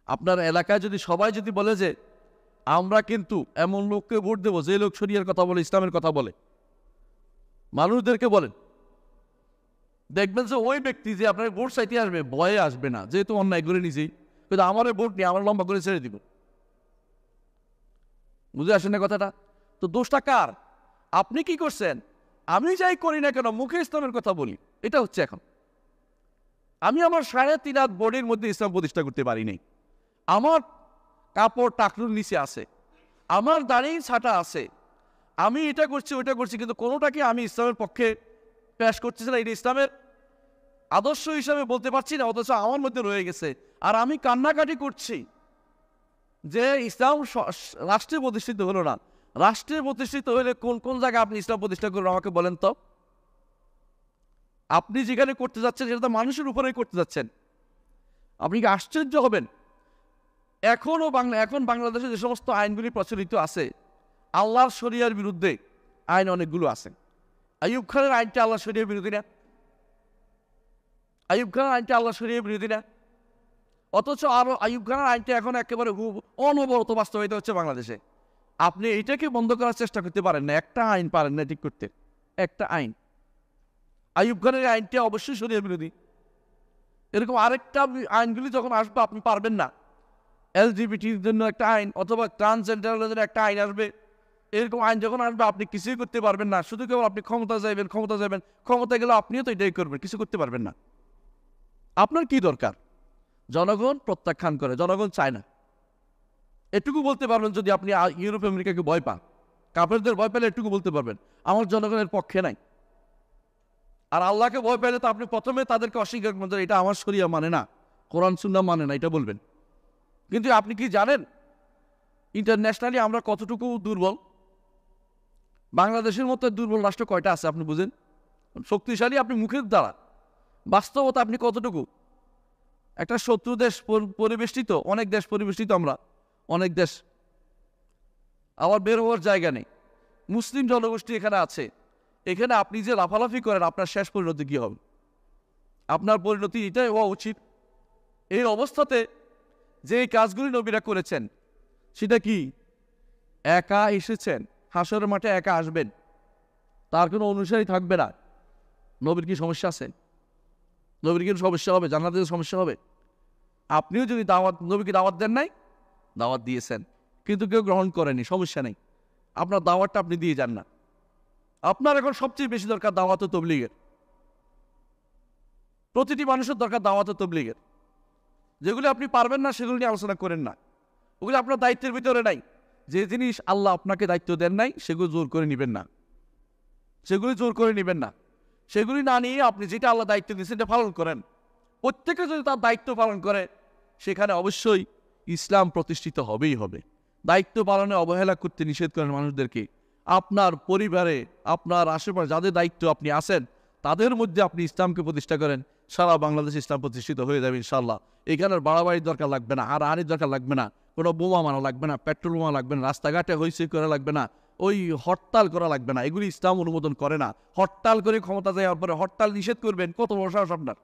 Speaker 1: আপনার এলাকায় যদি সবাই যদি বলে যে আমরা কিন্তু এমন লোককে ভোট দেবো যে লোক শরিয়ার কথা বলে, ইসলামের কথা বলে, মানুষদেরকে বলেন, দেখবেন যে ওই ব্যক্তি যে আপনার ভোট চাইতে আসবে ভয়ে আসবে না, যেহেতু অন্যায় করে নিজেই, কিন্তু আমার ভোট নিয়ে আমার লম্বা করে ছেড়ে দিব। বুঝে আসেন না কথাটা? তো দোষটা কার? আপনি কি করছেন? আমি যাই করি না কেন মুখে ইসলামের কথা বলি, এটা হচ্ছে এখন। আমি আমার 3.5 হাত বডির মধ্যে ইসলাম প্রতিষ্ঠা করতে পারি নাই। আমার কাপড় টাকলুর নিচে আছে, আমার দাঁড়িয়ে ছাটা আছে, আমি এটা করছি ওইটা করছি, কিন্তু কোনোটাকে আমি ইসলামের পক্ষে পেশ করতেছি না, এটা ইসলামের আদর্শ হিসাবে বলতে পারছি না, অথচ আমার মধ্যে রয়ে গেছে। আর আমি কান্নাকাটি করছি যে ইসলাম রাষ্ট্রে প্রতিষ্ঠিত হলো না। রাষ্ট্রে প্রতিষ্ঠিত হলে কোন কোন জায়গায় আপনি ইসলাম প্রতিষ্ঠা করবেন আমাকে বলেন তো। আপনি যেখানে করতে যাচ্ছেন সেটা তো মানুষের উপরেই করতে যাচ্ছেন। আপনি কি আশ্চর্য হবেন, এখন বাংলাদেশে যে সমস্ত আইনগুলি প্রচলিত আছে আল্লাহর শরিয়ার বিরুদ্ধে আইন অনেকগুলো আছে। আইয়ুব খানের আইনটা আল্লাহর শরিয়ার বিরোধী না? আইয়ুব খানের আইনটা আল্লাহর শরিয়ার বিরোধী না? অথচ আরো আইয়ুব খানের আইনটা এখন একেবারে অনবরত বাস্তবায়িত হচ্ছে বাংলাদেশে। আপনি এটাকে বন্ধ করার চেষ্টা করতে পারেন না, একটা আইন পারেন না ঠিক করতে, একটা আইন। আইয়ুব খানের আইনটা অবশ্যই শরিয়ার বিরোধী। এরকম আরেকটা আইনগুলি যখন আসবে আপনি পারবেন না। এলজিবিটির জন্য একটা আইন অথবা ট্রান্সজেন্ডারের জন্য একটা আইন আসবে, এরকম আইন যখন আসবে আপনি কিছুই করতে পারবেন না, শুধু কেবল আপনি ক্ষমতা যাবেন, ক্ষমতা গেলে আপনিও তো এটাই করবেন, কিছু করতে পারবেন না। আপনার কি দরকার? জনগণ প্রত্যাখ্যান করে, জনগণ চায় না, এটুকু বলতে পারবেন। যদি আপনি ইউরোপ আমেরিকাকে ভয় পান, কাফেরদের ভয় পেলে এটুকু বলতে পারবেন আমার জনগণের পক্ষে নাই। আর আল্লাহকে ভয় পেলে তো আপনি প্রথমে তাদেরকে অস্বীকার করবেন, এটা আমার শরিয়া মানে না, কোরআন সুন্নাহ মানে না, এটা বলবেন। কিন্তু আপনি কি জানেন ইন্টারন্যাশনালি আমরা কতটুকু দুর্বল? বাংলাদেশের মতো দুর্বল রাষ্ট্র কয়টা আছে আপনি বুঝেন? শক্তিশালী আপনি মুখের দ্বারা, বাস্তবতা আপনি কতটুকু? একটা শত্রু দেশ পরিবেষ্টিত, অনেক দেশ পরিবেষ্টিত, আমরা অনেক দেশ, আবার বের হওয়ার জায়গা নেই। মুসলিম জনগোষ্ঠী এখানে আছে, এখানে আপনি যে লাফালাফি করেন আপনার শেষ পরিণতি কি হবে? আপনার পরিণতি এটাই হওয়া উচিত। এই অবস্থাতে যে কাজগুলি নবীরা করেছেন সেটা কি? একা এসেছেন, হাসরের মাঠে একা আসবেন, তার কোনো অনুসারী থাকবে না। নবীর কি সমস্যা আছে? নবীর কি সমস্যা হবে? জান্নাতের সমস্যা হবে? আপনিও যদি নবীকে দাওয়াত দেন নাই, দাওয়াত দিয়েছেন কিন্তু কেউ গ্রহণ করেনি, সমস্যা নেই, আপনার দাওয়াতটা আপনি দিয়ে যান না। আপনার এখন সবচেয়ে বেশি দরকার দাওয়াত ও তাবলীগের। প্রতিটি মানুষের দরকার দাওয়াত ও তাবলীগের। যেগুলি আপনি পারবেন না সেগুলো নিয়ে আলোচনা করেন না, ওগুলো আপনার দায়িত্বের ভিতরে নাই। যে জিনিস আল্লাহ আপনাকে দায়িত্ব দেন নাই সেগুলো জোর করে নেবেন না, সেগুলি না নিয়ে আপনি যেটা আল্লাহ দায়িত্ব দিয়েছেন সেটা পালন করেন। প্রত্যেকে যদি তার দায়িত্ব পালন করে সেখানে অবশ্যই ইসলাম প্রতিষ্ঠিত হবেই হবে। দায়িত্ব পালনে অবহেলা করতে নিষেধ করেন মানুষদেরকে। আপনার পরিবারে, আপনার আশেপাশে যাদের দায়িত্ব আপনি আছেন তাদের মধ্যে আপনি ইসলামকে প্রতিষ্ঠা করেন, সারা বাংলাদেশে ইসলাম প্রতিষ্ঠিত হয়ে যাবে ইনশাল্লাহ। এখানে বাড়াবাড়ির দরকার লাগবে না, হারাহানির দরকার লাগবে না, কোনো বোমা মারা লাগবে না, পেট্রোল বোমা লাগবে না, রাস্তাঘাটে হইচই করা লাগবে না, ওই হরতাল করা লাগবে না, এগুলি ইসলাম অনুমোদন করে না। হরতাল করে ক্ষমতা যাওয়ার পরে হরতাল নিষেধ করবেন, কত বড় সাহস আপনার?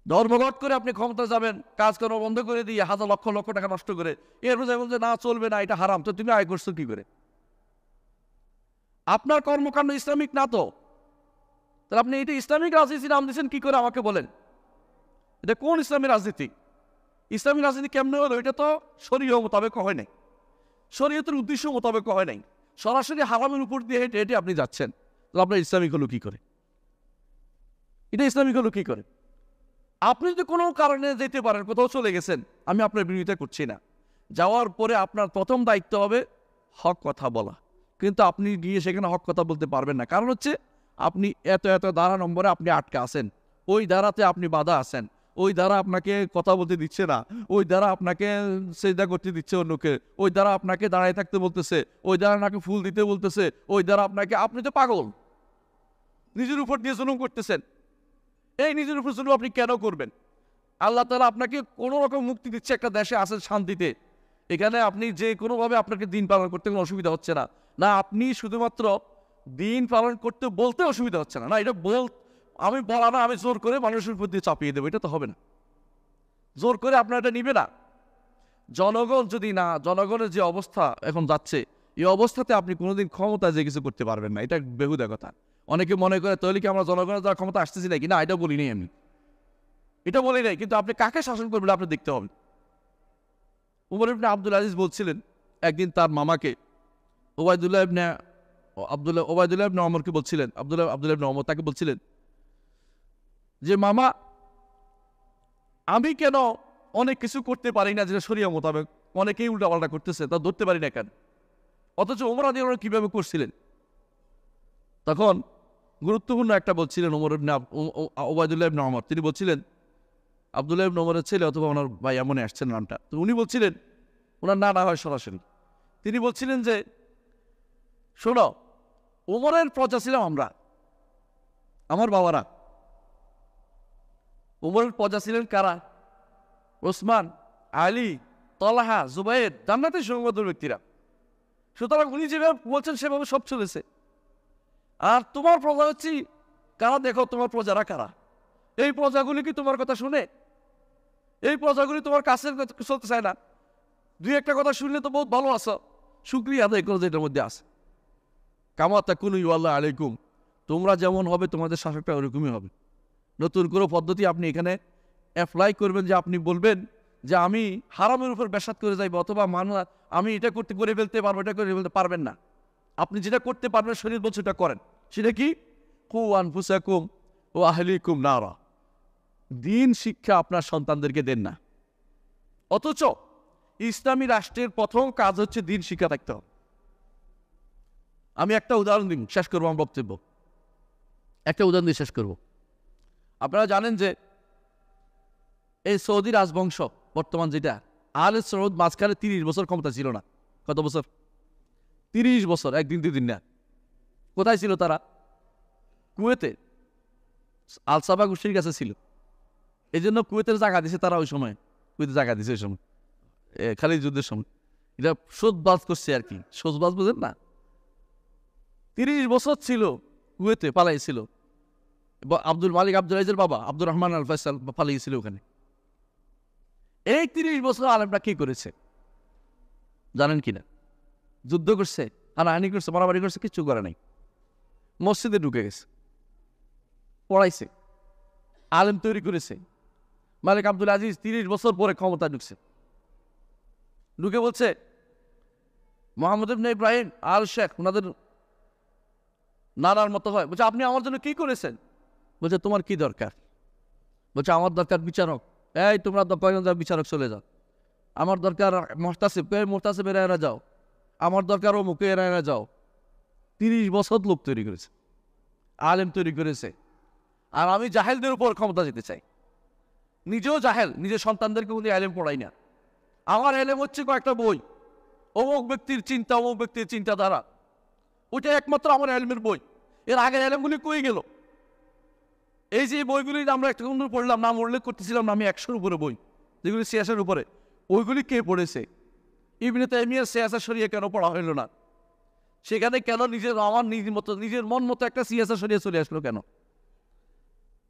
Speaker 1: ধর্মঘট করে আপনি ক্ষমতা যাবেন, কাজকর্ম বন্ধ করে দিয়ে হাজার লক্ষ লক্ষ টাকা নষ্ট করে, এরপর যেমন যে না চলবে না, এটা হারাম, তো তুমি আয় করছো কি করে? আপনার কর্মকাণ্ড ইসলামিক না তো, তাহলে আপনি এটা ইসলামিক রাজনীতি নাম দিচ্ছেন কি করে আমাকে বলেন? এটা কোন ইসলামী রাজনীতি? ইসলামী রাজনীতি কেমনে হলো? এটা তো শরীয়ত মোতাবেক হয় নাই, শরীয়তের উদ্দেশ্য মোতাবেক হয় নাই, সরাসরি হারামের উপর দিয়ে হেঁটে হেঁটে আপনি যাচ্ছেন। তাহলে আপনার ইসলামিক হলো কি করে? এটা ইসলামিক হলো কি করে? আপনি যদি কোনো কারণে যেতে পারেন, কোথাও চলে গেছেন, আমি আপনার বিরোধিতা করছি না, যাওয়ার পরে আপনার প্রথম দায়িত্ব হবে হক কথা বলা। কিন্তু আপনি গিয়ে সেখানে হক কথা বলতে পারবেন না, কারণ হচ্ছে আপনি এত এত ধারা নম্বরে আপনি আটকে আছেন, ওই ধারাতে আপনি বাধা আছেন, ওই দ্বারা আপনাকে কথা বলতে দিচ্ছে না, ওই দ্বারা আপনাকে সেজদা করতে দিচ্ছে অন্যকে, ওই দ্বারা আপনাকে দাঁড়ায় থাকতে বলতেছে, ওই দ্বারা আপনাকে ফুল দিতে বলতেছে, ওই দ্বারা আপনাকে, আপনি তো পাগল, নিজের উপর দিয়ে জুলুম করতেছেন। এই নিজের উপর জুলুম আপনি কেন করবেন? আল্লাহ তাআলা আপনাকে কোনো রকম মুক্তি দিচ্ছে, একটা দেশে আছেন শান্তিতে, এখানে আপনি যে কোনোভাবে আপনাকে দিন পালন করতে কোনো অসুবিধা হচ্ছে না, না আপনি শুধুমাত্র দিন পালন করতে বলতে অসুবিধা হচ্ছে না, না এটা আমি বলা না, আমি জোর করে মানুষের উপর দিয়ে চাপিয়ে দেবো, এটা তো হবে না, জোর করে আপনার এটা নিবে না। জনগণ যদি না, জনগণের যে অবস্থা এখন যাচ্ছে, এই অবস্থাতে আপনি কোনোদিন ক্ষমতায় যে কিছু করতে পারবেন না, এটা বেহুদা কথা। অনেকে মনে করে তাহলে কি আমরা জনগণের দ্বারা ক্ষমতা আসতেছি নাকি? না, এটা বলি নাই আমি, এটা বলি নাই, কিন্তু আপনি কাকে শাসন করবেন আপনি দেখতে হবে। উমর ইবনে আব্দুল আজিজ বলছিলেন একদিন তার মামাকে, ওবায়দুল্লাহ ইবনে ওমরকে বলছিলেন, আব্দুল্লাহ ইবনে ওমর তাকে বলছিলেন যে মামা, আমি কেন অনেক কিছু করতে পারি না যেটা শরিয়া মোতাবেক, অনেকেই উল্টাপাল্টা করতেছে, তা ধরতে পারি না কেন? অথচ ওমর রাদিয়াল্লাহু আনহু কিভাবে করছিলেন? তখন গুরুত্বপূর্ণ একটা বলছিলেন ওবায়দুল্লাহ ইবনে ওমর, তিনি বলছিলেন, আব্দুল্লাহ ইবনে ওমরের ছেলে অথবা ওনার ভাই এমন আসছেন নামটা, তো উনি বলছিলেন, ওনার না হয় সরাসরি, তিনি বলছিলেন যে শোনো, ওমরের প্রজা ছিলাম আমরা, আমার বাবারা। ওমরের প্রজা ছিলেন কারা? ওসমান, আলী, তলহা, জুবাইর, জান্নাতের সংবাদর ব্যক্তিরা। সুতরাং উনি যেভাবে বলছেন সেভাবে সব চলেছে। আর তোমার প্রজা হচ্ছে কারা? দেখো তোমার প্রজারা কারা। এই প্রজাগুলি কি তোমার কথা শুনে? এই প্রজাগুলি তোমার কাছে চলতে চায় না। দুই একটা কথা শুনলে তো বহুত ভালো আছো, শুকরিয়া আদায় করো, যেটার মধ্যে আছে। কামা তাকুনু ইউআল্লাহ আলাইকুম, তোমরা যেমন হবে তোমাদের শাসকটা ওরকমই হবে। নতুন কোনো পদ্ধতি আপনি এখানে অ্যাপ্লাই করবেন, যে আপনি বলবেন যে আমি হারামের উপর বেসাত করে যাইব, অথবা আমি এটা করে ফেলতে পারবো, এটা করে ফেলতে পারবেন না। আপনি যেটা করতে পারবেন, শরীর বলছে এটা করেন। সেটা কি? কু আনফুসাকুম ও আহলিকুম নারা। দিন শিক্ষা আপনার সন্তানদেরকে দেন না, অথচ ইসলামী রাষ্ট্রের প্রথম কাজ হচ্ছে দিন শিক্ষা থাকতে হবে। আমি একটা উদাহরণ দিন, শেষ করবো আমার বক্তব্য, একটা উদাহরণ দিয়ে শেষ করব। আপনারা জানেন যে এই সৌদি রাজবংশ বর্তমান যেটা, আলে সৌদ, মাঝখানে 30 বছর ক্ষমতা ছিল না। কত বছর? 30 বছর, একদিন দুদিন না। কোথায় ছিল তারা? কুয়েতে, আলসাবা গোষ্ঠীর কাছে ছিল। এই জন্য কুয়েতের জায়গা দিছে তারা, ওই সময় কুয়েতে জায়গা দিছে ওই সময়, খালিদ যুদ্ধের সময়। এটা সোজবাজ করছে আর কি, সোজবাজ বুঝেন না? 30 বছর ছিল কুয়েতে, পালাইছিল। আব্দুল মালিক আব্দুল আইজের বাবা আব্দুর রহমান আল ফয়সাল পালিয়েছিল ওখানে। এই 30 বছর আলেমরা কি করেছে জানেন কিনা? যুদ্ধ করছে, হানাহানি করছে, মারামারি করছে, কিচ্ছু করে নাই। মসজিদে ঢুকে গেছে, পড়াইছে, আলেম তৈরি করেছে। মালিক আব্দুল আজিজ 30 বছর পরে ক্ষমতা ঢুকছে, ঢুকে বলছে মোহাম্মদ ইবনে ইব্রাহিম আল শেখ, ওনাদের নানার মতো হয়, বলছে আপনি আমার জন্য কি করেছেন? বলছে তোমার কি দরকার? বলছে আমার দরকার বিচারক। এই তোমরা কয়েকজন বিচারক চলে যাও। আমার দরকার মোহতাসিব, এরা যাও। আমার দরকার ও মুখে এরা যাও। 30 বছর লোক তৈরি করেছে, আলেম তৈরি করেছে। আর আমি জাহেলদের উপর ক্ষমতা যেতে চাই। নিজেও জাহেল, নিজের সন্তানদেরকে উনি আলেম পড়াই না। আমার এলেম হচ্ছে কয়েকটা বই, অমুক ব্যক্তির চিন্তা, অমুক ব্যক্তির চিন্তাধারা, ওইটা একমাত্র আমার এলমের বই। এর আগের এলমগুলি কই গেল? এই যে বইগুলি আমরা একটা পড়লাম, নাম উল্লেখ করতেছিলাম, আমি 100-র উপরে বই যেগুলি সিয়াসের উপরে, ওইগুলি কে পড়েছে? ইবনে তাইমিয়ার সিয়াসা শরিয়া কেন পড়া হইল না? সেখানে কেন নিজের মন মতো একটা সিয়াসা শরিয়া চলে আসলো কেন?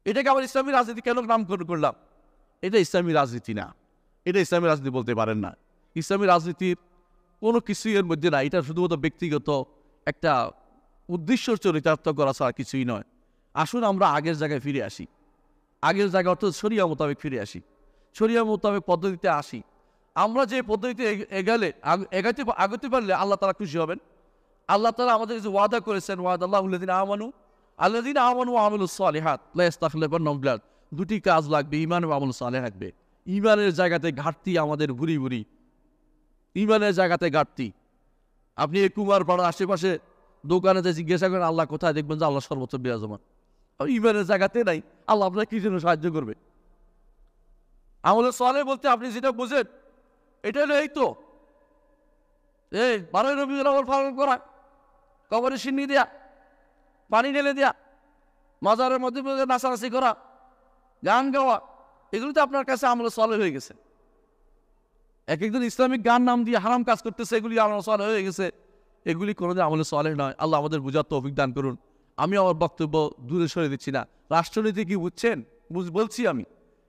Speaker 1: এটাকে আবার ইসলামী রাজনীতি কেন নামকরণ করলাম? এটা ইসলামী রাজনীতি না, এটা ইসলামী রাজনীতি বলতে পারেন না। ইসলামী রাজনীতির কোনো কিছুই এর মধ্যে না। এটা শুধুমাত্র ব্যক্তিগত একটা উদ্দেশ্য চরিতার্থ করা ছাড়া কিছুই নয়। আসুন আমরা আগের জায়গায় ফিরে আসি, আগের জায়গা অর্থাৎ শরিয়া মোতাবেক ফিরে আসি, শরিয়া মোতাবেক পদ্ধতিতে আসি। আমরা যে পদ্ধতিতে আগাতে পারলে আল্লাহ তাআলা খুশি হবেন। আল্লাহ তাআলা আমাদের যে ওয়াদা করেছেন, ওয়াদাল্লাহুল্লাযিনা আমানু ওয়া আমিলুস সালিহাত লা ইস্তাখলিফান্নাহুম ফিল আরদ। দুটি কাজ লাগবে, ঈমান এবং আমল সালেহ লাগবে। ঈমানের জায়গাতে ঘাটতি আমাদের ভুরি ভুরি, ঈমানের জায়গাতে ঘাটতি। আপনি এই কুমারপাড়ার আশেপাশে দোকানেতে জিজ্ঞাসা করেন আল্লাহ কোথায়, দেখবেন যে আল্লাহ সর্বোচ্চ বিরাজমান। ঈমানের জায়গাতে নাই, আল্লাহ আপনাকে কি জন্য সাহায্য করবে? আমল সালেহ বলতে আপনি যেটা বোঝেন এটা হলো এই তো 12 রবিউল আউয়াল পালন করা, কবরে সিন্নি দেয়া, পানি ঢেলে দেয়া, মাজারের মধ্যে নাচানাচি করা, গান গাওয়া, এগুলো তো আপনার কাছে আমল সালেহ হয়ে গেছে। এক একজন ইসলামিক গান নাম দিয়ে হারাম কাজ করতেছে, এগুলি আমল সালেহ হয়ে গেছে। এগুলি কোনোদিন আমল সালেহ নয়। আল্লাহ আমাদের বুঝার তৌফিক দান করুন। আমি আমার বক্তব্য দূরে সরে দিচ্ছি না। রাষ্ট্রনীতি কি বুঝছেন? বলছি আমি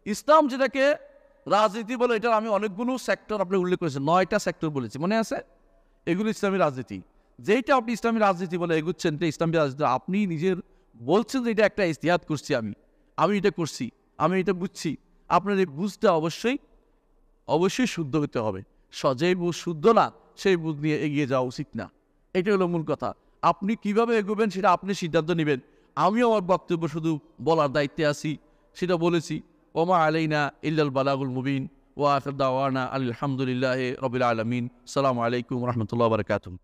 Speaker 1: ইসলাম যেটাকে রাজনীতি বলে, এটা আমি অনেকগুলো সেক্টর আপনি উল্লেখ করেছেন, 9টা সেক্টর বলেছি, মনে আছে? এগুলো ইসলামী রাজনীতি। যেইটা আপনি ইসলামী রাজনীতি বলে এগুচ্ছেন, এটা ইসলামী রাজনীতি। আপনি নিজের বলছেন যে এটা একটা ইজতিহাদ করছি, আমি এটা করছি, আমি এটা বুঝছি। আপনার এই বুঝটা অবশ্যই শুদ্ধ হতে হবে। যেই বুঝ শুদ্ধ না, সেই বুঝ নিয়ে এগিয়ে যাওয়া উচিত না। এটা হলো মূল কথা। আপনি কিভাবে এগোবেন সেটা আপনি সিদ্ধান্ত নেবেন। আমি আমার বক্তব্য শুধু বলার দায়িত্বে আছি, সেটা বলেছি। ওমা আলাইনা ইল্লাল বালাগুল মুবিন ওয়া আখির দাওয়ানা আলহামদুলিল্লাহি রাব্বিল আলামিন। আসসালামু আলাইকুম ওয়া রাহমাতুল্লাহি ওয়া বারাকাতুহু।